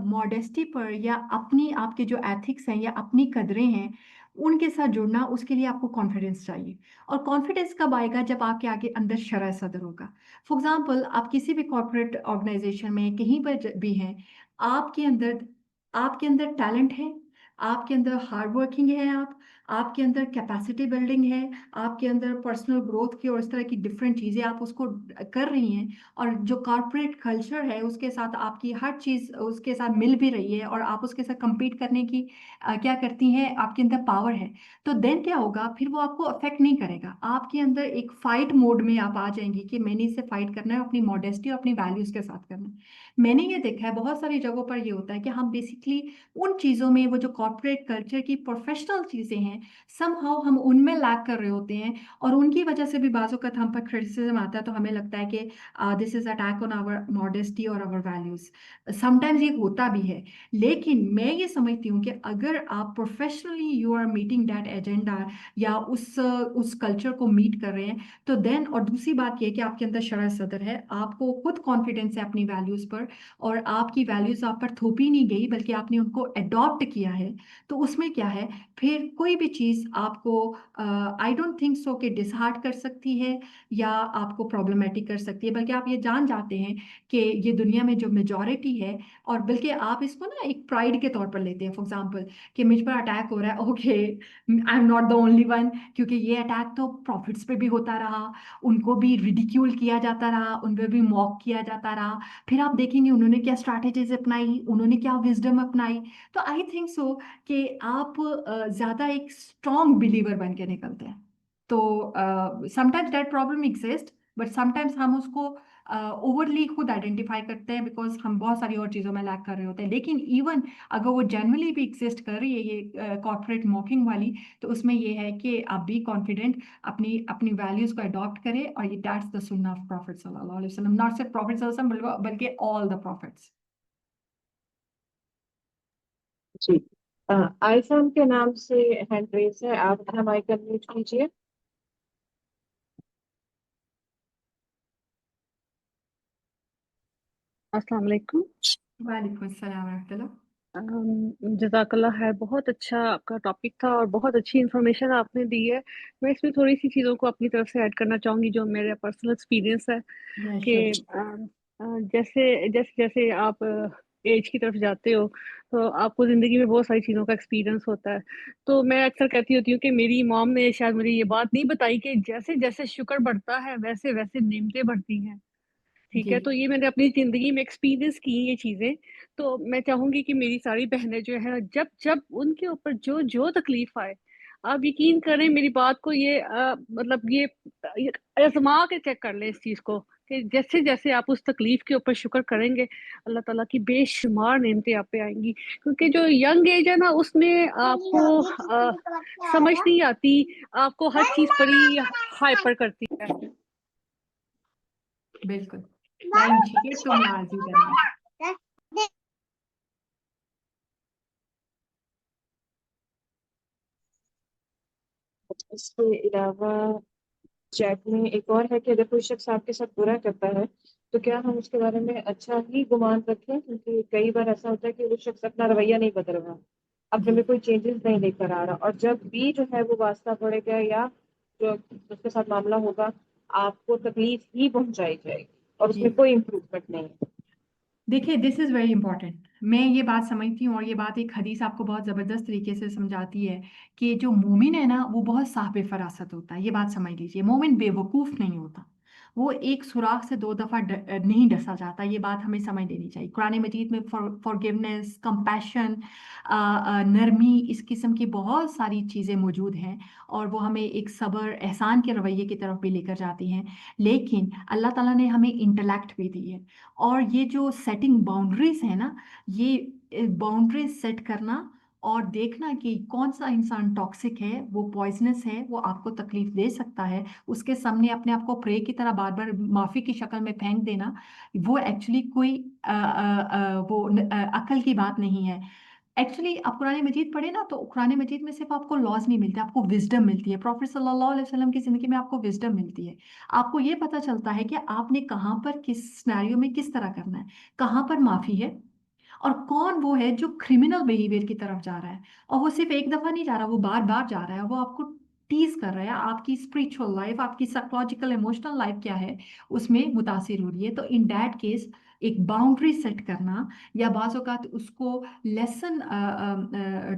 मॉडेस्टी पर या अपनी आपके जो एथिक्स हैं या अपनी कदरें हैं उनके साथ जुड़ना, उसके लिए आपको कॉन्फिडेंस चाहिए। और कॉन्फिडेंस कब आएगा? जब आपके आगे अंदर शरह सदर होगा। फॉर एग्जांपल, आप किसी भी कॉर्पोरेट ऑर्गेनाइजेशन में कहीं पर भी हैं, आपके अंदर आपके अंदर टैलेंट है, आपके अंदर हार्ड वर्किंग है, आपके अंदर कैपेसिटी बिल्डिंग है, आपके अंदर पर्सनल ग्रोथ की और इस तरह की डिफरेंट चीज़ें आप उसको कर रही हैं, और जो कॉर्पोरेट कल्चर है उसके साथ आपकी हर चीज़ उसके साथ मिल भी रही है और आप उसके साथ compete करने की क्या करती हैं, आपके अंदर पावर है, तो देन क्या होगा? फिर वो आपको अफेक्ट नहीं करेगा। आपके अंदर एक फाइट मोड में आप आ जाएंगी कि मैंने इससे फाइट करना है, अपनी मॉडेस्टी और अपनी वैल्यूज़ के साथ करना है। मैंने ये देखा है बहुत सारी जगहों पर ये होता है कि हम बेसिकली उन चीज़ों में, वो जो कॉर्पोरेट कल्चर की प्रोफेशनल चीज़ें हैं, समहाउ हम उनमें लैग कर रहे होते हैं, और उनकी वजह से भी बाज़ औक़ात हम पर क्रिटिसिज्म आता है, तो हमें लगता है कि this is attack on our modesty और आवर वैल्यूज़। समटाइम्स ये होता भी है, लेकिन मैं ये समझती हूँ कि अगर आप professionally you are meeting that agenda या उस कल्चर को मीट कर रहे हैं, तो देन, और दूसरी बात ये है कि आपके अंदर शरह सदर है, आपको खुद कॉन्फिडेंस है अपनी वैल्यूज़ पर, और आपकी वैल्यूज़ आप पर थोपी नहीं गई बल्कि आपने उनको अडॉप्ट किया है, तो उसमें क्या है, फिर कोई भी चीज़ आपको आई डोंट थिंक सो कि डिसहार्ट कर सकती है या आपको प्रॉब्लमेटिक कर सकती है, बल्कि आप ये जान जाते हैं कि ये दुनिया में जो मेजॉरिटी है, और बल्कि आप इसको ना एक प्राइड के तौर पर लेते हैं। फॉर एग्जांपल, कि मुझ पर अटैक हो रहा है, okay I am not the only one, क्योंकि ये अटैक तो प्रॉफिट्स पे भी होता रहा, उनको भी रिडिक्यूल किया जाता रहा, उन पर भी मॉक किया जाता रहा। फिर आप देखेंगे उन्होंने क्या स्ट्रैटेजीज अपनाई, उन्होंने क्या विजडम अपनाई। तो आई थिंक सो कि आप ज़्यादा एक स्ट्रॉन्ग बिलीवर बन के निकलते हैं। तो sometimes that problem exist, but sometimes हम उसको ओवरली खुद आइडेंटिफाई करते हैं बिकॉज हम बहुत सारी और चीज़ों में लैक कर रहे होते हैं। लेकिन इवन अगर वो जनरली भी एग्जिस्ट कर रही है ये कॉर्पोरेट मॉकिंग वाली, तो उसमें ये है कि आप बी कॉन्फिडेंट, अपनी अपनी वैल्यूज़ को अडॉप्ट करें, और ये दैट्स द सुन्नह ऑफ प्रॉफिट सल्लल्लाहु अलैहि वसल्लम, नॉट सिर्फ प्रॉफिट सल्लल्लाहु अलैहि वसल्लम बल्कि ऑल द प्रॉफिट्स। जी। आईफोन के नाम से हैंड रेस है, आप अपना माइक अनम्यूट कीजिए। अस्सलाम वालेकुम। वालेकुम अस्सलाम रहमतुल्लाह। जज़ाकल्लाह है, बहुत अच्छा आपका टॉपिक था और बहुत अच्छी इन्फॉर्मेशन आपने दी है। मैं इसमें थोड़ी सी चीज़ों को अपनी तरफ से ऐड करना चाहूँगी जो मेरा पर्सनल एक्सपीरियंस है Yeah, कि sure. जैसे जैसे जैसे आप एज की तरफ जाते हो तो आपको ज़िंदगी में बहुत सारी चीज़ों का एक्सपीरियंस होता है। तो मैं अक्सर कहती होती हूँ कि मेरी मॉम ने शायद मुझे ये बात नहीं बताई कि जैसे जैसे शुक्र बढ़ता है वैसे वैसे नेमतें बढ़ती हैं। ठीक जी है, तो ये मैंने अपनी ज़िंदगी में एक्सपीरियंस की ये चीज़ें, तो मैं चाहूँगी कि मेरी सारी बहनें जो हैं जब जब उनके ऊपर जो तकलीफ़ आए, आप यकीन करें मेरी बात को ये मतलब ये आज़मा के चेक कर लें इस चीज़ को कि जैसे-जैसे आप उस तकलीफ़ के ऊपर शुक्र करेंगे, अल्लाह ताला की बेशुमार नेमतें आप पे आएँगी। क्योंकि जो यंग एज है ना उसमें आपको समझ नहीं आती, आपको हर चीज़ बड़ी हाइपर करती है। बिल्कुल। लाइन ठीक है, तुम लाजी करना। इसके अलावा चैट में एक और है कि अगर कोई शख्स आपके साथ बुरा करता है तो क्या हम उसके बारे में अच्छा ही गुमान रखें, क्योंकि कई बार ऐसा होता है कि वो शख्स अपना रवैया नहीं बदल रहा, अपने जी में कोई चेंजेस नहीं लेकर आ रहा, और जब भी जो है वो वास्ता पड़ेगा या जो उसके साथ मामला होगा आपको तकलीफ ही पहुंचाई जाएगी और जी उसमें कोई इम्प्रूवमेंट नहीं है। देखिए, दिस इज़ वेरी इंपॉर्टेंट। मैं ये बात समझती हूँ, और ये बात एक हदीस आपको बहुत ज़बरदस्त तरीके से समझाती है कि जो मोमिन है ना वो बहुत साहिब फरासत होता है। ये बात समझ लीजिए, मोमिन बेवकूफ़ नहीं होता, वो एक सुराख से 2 दफ़ा नहीं डसा जाता। ये बात हमें समझ लेनी चाहिए। कुरान मजीद में फॉरगिवनेस, कंपैशन, नरमी, इस किस्म की बहुत सारी चीज़ें मौजूद हैं, और वो हमें एक सब्र, एहसान के रवैये की तरफ भी लेकर जाती हैं। लेकिन अल्लाह ताला ने हमें इंटेलेक्ट भी दी है, और ये जो सेटिंग बाउंड्रीज है ना, ये बाउंड्रीज सेट करना और देखना कि कौन सा इंसान टॉक्सिक है, वो पॉइजनस है, वो आपको तकलीफ दे सकता है, उसके सामने अपने आप को प्रे की तरह बार बार माफ़ी की शक्ल में फेंक देना, वो एक्चुअली कोई वो अक्ल की बात नहीं है। एक्चुअली आप कुरान मजीद पढ़े ना, तो कुरान मजीद में सिर्फ आपको लॉज नहीं मिलते, आपको विजडम मिलती है। प्रॉफिट सल्लल्लाहु अलैहि वसल्लम की ज़िंदगी में आपको विजडम मिलती है। आपको ये पता चलता है कि आपने कहाँ पर किस सिनेरियो में किस तरह करना है, कहाँ पर माफ़ी है, और कौन वो है जो क्रिमिनल बिहेवियर की तरफ जा रहा है। और वो सिर्फ एक दफ़ा नहीं जा रहा, वो बार बार जा रहा है, वो आपको टीज कर रहा है। आपकी स्पिरिचुअल लाइफ, आपकी साइकोलॉजिकल इमोशनल लाइफ क्या है, उसमें मुतासिर हो रही है। तो इन दैट केस एक बाउंड्री सेट करना, या बाज़ औक़ात उसको लेसन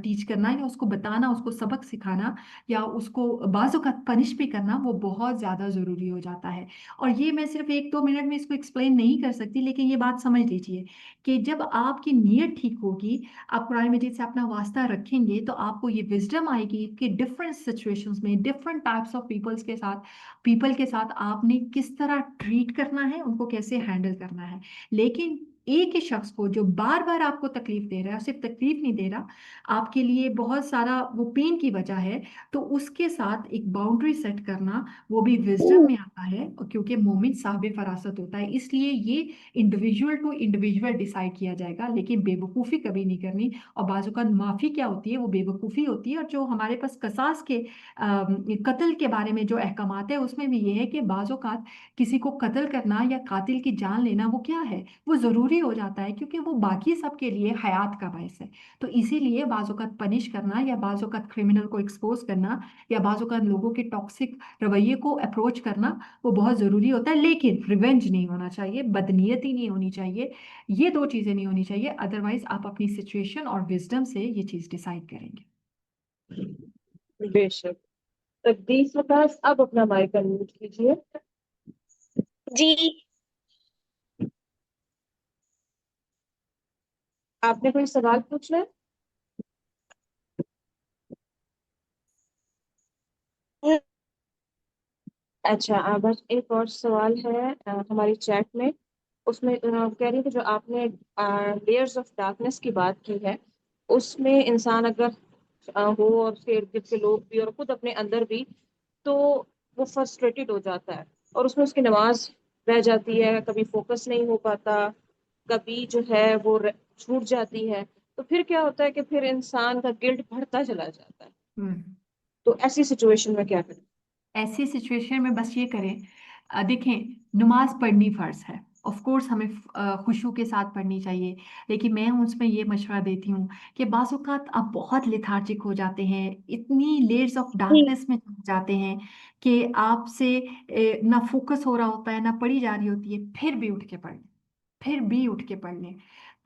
टीच करना, या उसको बताना, उसको सबक सिखाना, या उसको बाज़ औक़ात पनिश भी करना, वो बहुत ज़्यादा ज़रूरी हो जाता है। और ये मैं सिर्फ 1-2 मिनट में इसको एक्सप्लेन नहीं कर सकती, लेकिन ये बात समझ लीजिए कि जब आपकी नीयत ठीक होगी, आप कुरान मजीद से अपना वास्ता रखेंगे, तो आपको ये विजडम आएगी कि डिफरेंट सिचुएशंस में डिफरेंट टाइप्स ऑफ पीपल के साथ आपने किस तरह ट्रीट करना है, उनको कैसे हैंडल करना है। लेकिन एक ही शख्स को जो बार बार आपको तकलीफ दे रहा है, सिर्फ तकलीफ नहीं दे रहा, आपके लिए बहुत सारा वो पेन की वजह है, तो उसके साथ एक बाउंड्री सेट करना, वो भी विजडम में आता है। और क्योंकि मोमिन साहिब फरासत होता है, इसलिए ये इंडिविजुअल टू इंडिविजुअल डिसाइड किया जाएगा, लेकिन बेवकूफ़ी कभी नहीं करनी। और बाज़ औक़ात माफ़ी क्या होती है, वो बेवकूफ़ी होती है। और जो हमारे पास कसास के कत्ल के बारे में जो अहकामात है, उसमें भी ये है कि बाज़ औक़ात किसी को कत्ल करना या कातिल की जान लेना, वो क्या है, वो ज़रूरी हो जाता है, क्योंकि वो बाकी सब के लिए हयात का बायस है। तो इसीलिए बाज़ औक़ात पनिश करना, या बाज़ औक़ात क्रिमिनल को एक्सपोज करना, या बाज़ औक़ात लोगों के टॉक्सिक रवैये को अप्रोच करना, वो बहुत ज़रूरी होता है। लेकिन रिवेंज नहीं होना चाहिए, बदनीयती नहीं होनी चाहिए, ये दो चीज़ें नहीं होनी चाहिए। अदरवाइज आप अपनी सिचुएशन और विजडम से ये चीज़ डिसाइड करेंगे। बेशक। तकदीस वकास, अब अपना माइक अनम्यूट कीजिए। जी आपने कोई सवाल पूछना है? अच्छा, बस एक और सवाल है हमारी चैट में। उसमें कह रही थी जो आपने लेयर्स ऑफ डार्कनेस की बात की है, उसमें इंसान अगर हो और उसके इर्द गिर्द के लोग भी और खुद अपने अंदर भी, तो वो फ्रस्ट्रेटेड हो जाता है और उसमें उसकी नमाज रह जाती है, कभी फोकस नहीं हो पाता, कभी जो है वो छूट जाती है। तो फिर क्या होता है कि फिर इंसान का गिल्ट बढ़ता चला जाता है। तो ऐसी सिचुएशन में क्या करें? ऐसी सिचुएशन में बस ये करें, देखें, नमाज पढ़नी फ़र्ज है। ऑफ कोर्स हमें खुशू के साथ पढ़नी चाहिए, लेकिन मैं उसमें ये मशवरा देती हूँ कि बाज़ औक़ात आप बहुत लेथार्जिक हो जाते हैं, इतनी लेयर्स ऑफ जी डार्कनेस में चले जाते हैं कि आपसे ना फोकस हो रहा होता है, ना पढ़ी जा रही होती है, फिर भी उठ के पढ़ लें, फिर भी उठ के पढ़ लें।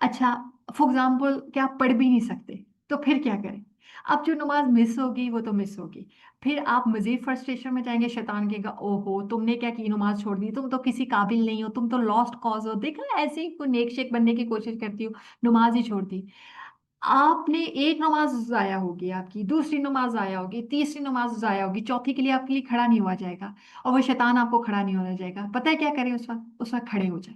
अच्छा, फॉर एग्जाम्पल क्या आप पढ़ भी नहीं सकते, तो फिर क्या करें? अब जो नमाज मिस होगी वो तो मिस होगी, फिर आप मजीद फ्रस्ट्रेशन में जाएंगे, शैतान कहेगा ओहो तुमने क्या की, नमाज छोड़ दी, तुम तो किसी काबिल नहीं हो, तुम तो लॉस्ट कॉज हो, देखा ऐसे ही कोई नेक शेक बनने की कोशिश करती हो, नमाज ही छोड़ दी। आपने एक नमाज जाया होगी, आपकी दूसरी नमाज जाया होगी, तीसरी नमाज जाया होगी, चौथी के लिए आपके लिए खड़ा नहीं हुआ जाएगा, और वो शैतान आपको खड़ा नहीं होना जाएगा। पता है क्या करें उस वक्त खड़े हो जाए।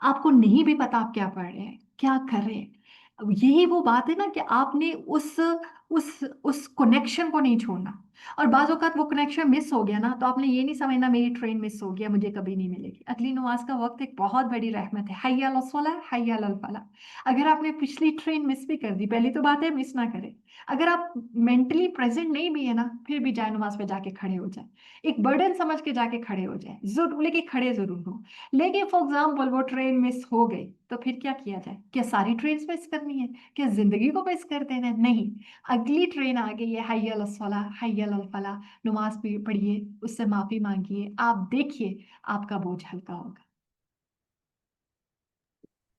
आपको नहीं भी पता आप क्या पढ़ रहे हैं, क्या कर रहे हैं। अब यही वो बात है ना कि आपने उस कनेक्शन को नहीं छोड़ना। और बाज़ औक़ात वो कनेक्शन मिस हो गया ना, तो आपने ये नहीं समझना मेरी ट्रेन मिस हो गया, मुझे कभी नहीं मिलेगी। अगली नमाज का वक्त एक बहुत बड़ी रहमत है, हय्या अलस सलाह हय्या अलल फलाह। अगर आपने पिछली ट्रेन मिस भी कर दी, पहली तो बात है मिस ना करें। अगर आप मेंटली प्रेजेंट नहीं भी है ना, फिर भी जाए नमाज पे जाके खड़े हो जाए, एक बर्डन समझ के जाके खड़े हो जाए, जरूर, लेकिन खड़े जरूर हो। लेकिन फॉर एग्जाम्पल वो ट्रेन मिस हो गई, तो फिर क्या किया जाए? क्या सारी ट्रेन मिस करनी है? क्या जिंदगी को मिस कर देना है? नहीं, अगली ट्रेन आ गई है, हय्या अलस सलाह हय्या अलल फलाह, नमाज पढ़िए, उससे माफी मांगिए, आप देखिए आपका बोझ हल्का होगा।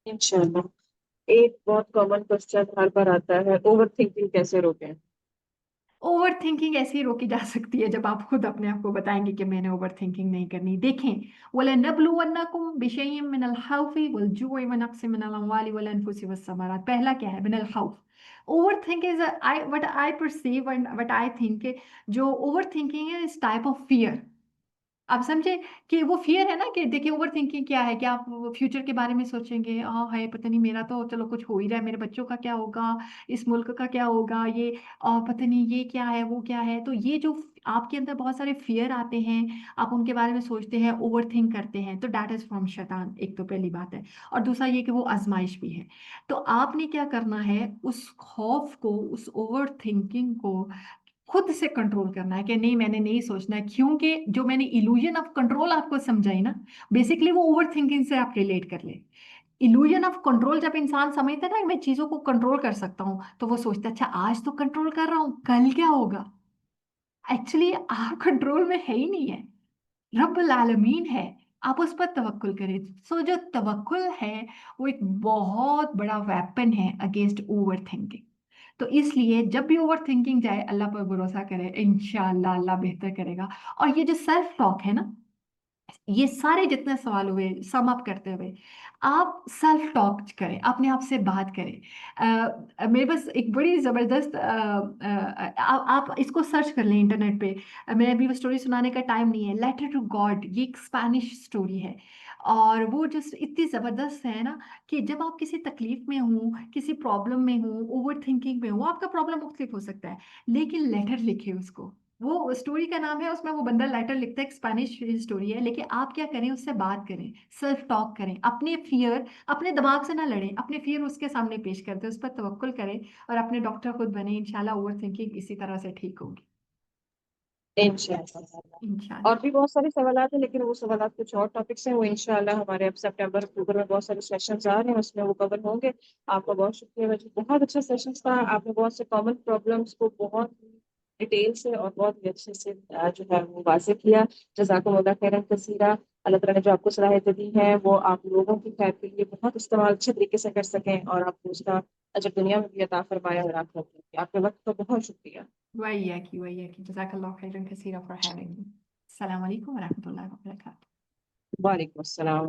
इंशाल्लाह। एक बहुत कॉमन क्वेश्चन हर बार आता है, ओवर थिंकिंग कैसे रोकें? ओवर थिंकिंग ऐसे ही रोकी जा सकती है जब आप खुद अपने आप को बताएंगे कि मैंने ओवर थिंकिंग नहीं करनी। देखें, वलनब्लुवन्नकुम बिशैइन मिनल खौफि वल जुइ व नक्सिन मिनल अम्वालि वल अनफुसि वस समरात। पहला क्या है? मिनल खौफ। Over thinking is I what I perceive and what I think, जो ओवर थिंकिंग है इस टाइप ऑफ फियर। आप समझे कि वो फियर है ना, कि देखिए ओवर थिंकिंग क्या है कि आप फ्यूचर के बारे में सोचेंगे, है पता नहीं मेरा तो चलो कुछ हो ही रहा है, मेरे बच्चों का क्या होगा, इस मुल्क का क्या होगा, ये पता नहीं ये क्या है वो क्या है। तो ये जो आपके अंदर बहुत सारे फियर आते हैं, आप उनके बारे में सोचते हैं, ओवर थिंक करते हैं, तो डैट इज फ्रॉम शैतान, एक तो पहली बात है। और दूसरा ये कि वो आजमाइश भी है। तो आपने क्या करना है, उस खौफ को, उस ओवर थिंकिंग को खुद से कंट्रोल करना है कि नहीं मैंने नहीं सोचना है, क्योंकि जो मैंने इल्यूजन ऑफ कंट्रोल आपको समझाई ना, बेसिकली वो ओवर थिंकिंग से आप रिलेट कर ले। इल्यूजन ऑफ कंट्रोल जब इंसान समझता है ना कि मैं चीजों को कंट्रोल कर सकता हूँ, तो वो सोचता है अच्छा आज तो कंट्रोल कर रहा हूँ, कल क्या होगा। एक्चुअली आप कंट्रोल में है ही नहीं है, रब्बुल आलमीन है। आप उस पर तवक्कुल करें। सो जो तवक्कुल है वो एक बहुत बड़ा वेपन है अगेंस्ट ओवर थिंकिंग। तो इसलिए जब भी ओवर थिंकिंग जाए, अल्लाह पर भरोसा करें, इंशाअल्लाह अल्लाह बेहतर करेगा। और ये जो सेल्फ टॉक है ना, ये सारे जितने सवाल हुए सम अप करते हुए, आप सेल्फ टॉक करें, अपने आप से बात करें। मेरे पास एक बड़ी ज़बरदस्त आप इसको सर्च कर लें इंटरनेट पे। मैं अभी वो स्टोरी सुनाने का टाइम नहीं है। लेटर टू गॉड, ये एक स्पेनिश स्टोरी है। और वो जो इतनी ज़बरदस्त है ना, कि जब आप किसी तकलीफ में हो, किसी प्रॉब्लम में हो, ओवर थिंकिंग में हो, आपका प्रॉब्लम मुख्तलिफ हो सकता है, लेकिन लेटर लिखे उसको। वो स्टोरी का नाम है, उसमें वो बंदा लेटर लिखता है, एक स्पेनिश स्टोरी है। लेकिन आप क्या करें, उससे बात करें, सेल्फ टॉक करें, अपने फियर अपने दिमाग से ना लड़ें, अपने फियर उसके सामने पेश करते, उस पर तवक्कुल करें और अपने डॉक्टर खुद बने। इंशाल्लाह ओवर थिंकिंग इसी तरह से ठीक होगी, इंशाल्लाह। इंशाल्लाह। और भी बहुत सारे सवालात हैं, लेकिन वो सवालात कुछ और टॉपिक्स हैं, वो इंशाल्लाह हमारे अब सितंबर अक्टूबर में बहुत सारे सेशंस आ रहे हैं, उसमें वो कवर होंगे। आपका बहुत शुक्रिया वजह, बहुत अच्छा सेशन था। आपने बहुत से कॉमन प्रॉब्लम्स को बहुत डिटेल से और बहुत ही अच्छे से जो है वो वाज़ेह किया। जज़ाकुमुल्लाह खैरन कसीरा। अल्लाह ताला ने जो आपको सलाहियत दी है वो आप लोगों की खैर के लिए बहुत इस्तेमाल अच्छे तरीके से कर सकें, और आपको उसका अजर दुनिया में भी अता फरमाए और आखिरत में भी। आपके वक्त का बहुत शुक्रिया। वही है कि जज़ाकल्लाहु खैरन कसीरा फॉर हैविंग मी। अस्सलाम वालेकुम व रहमतुल्लाहि व बरकातहू। वालेकुम अस्सलाम।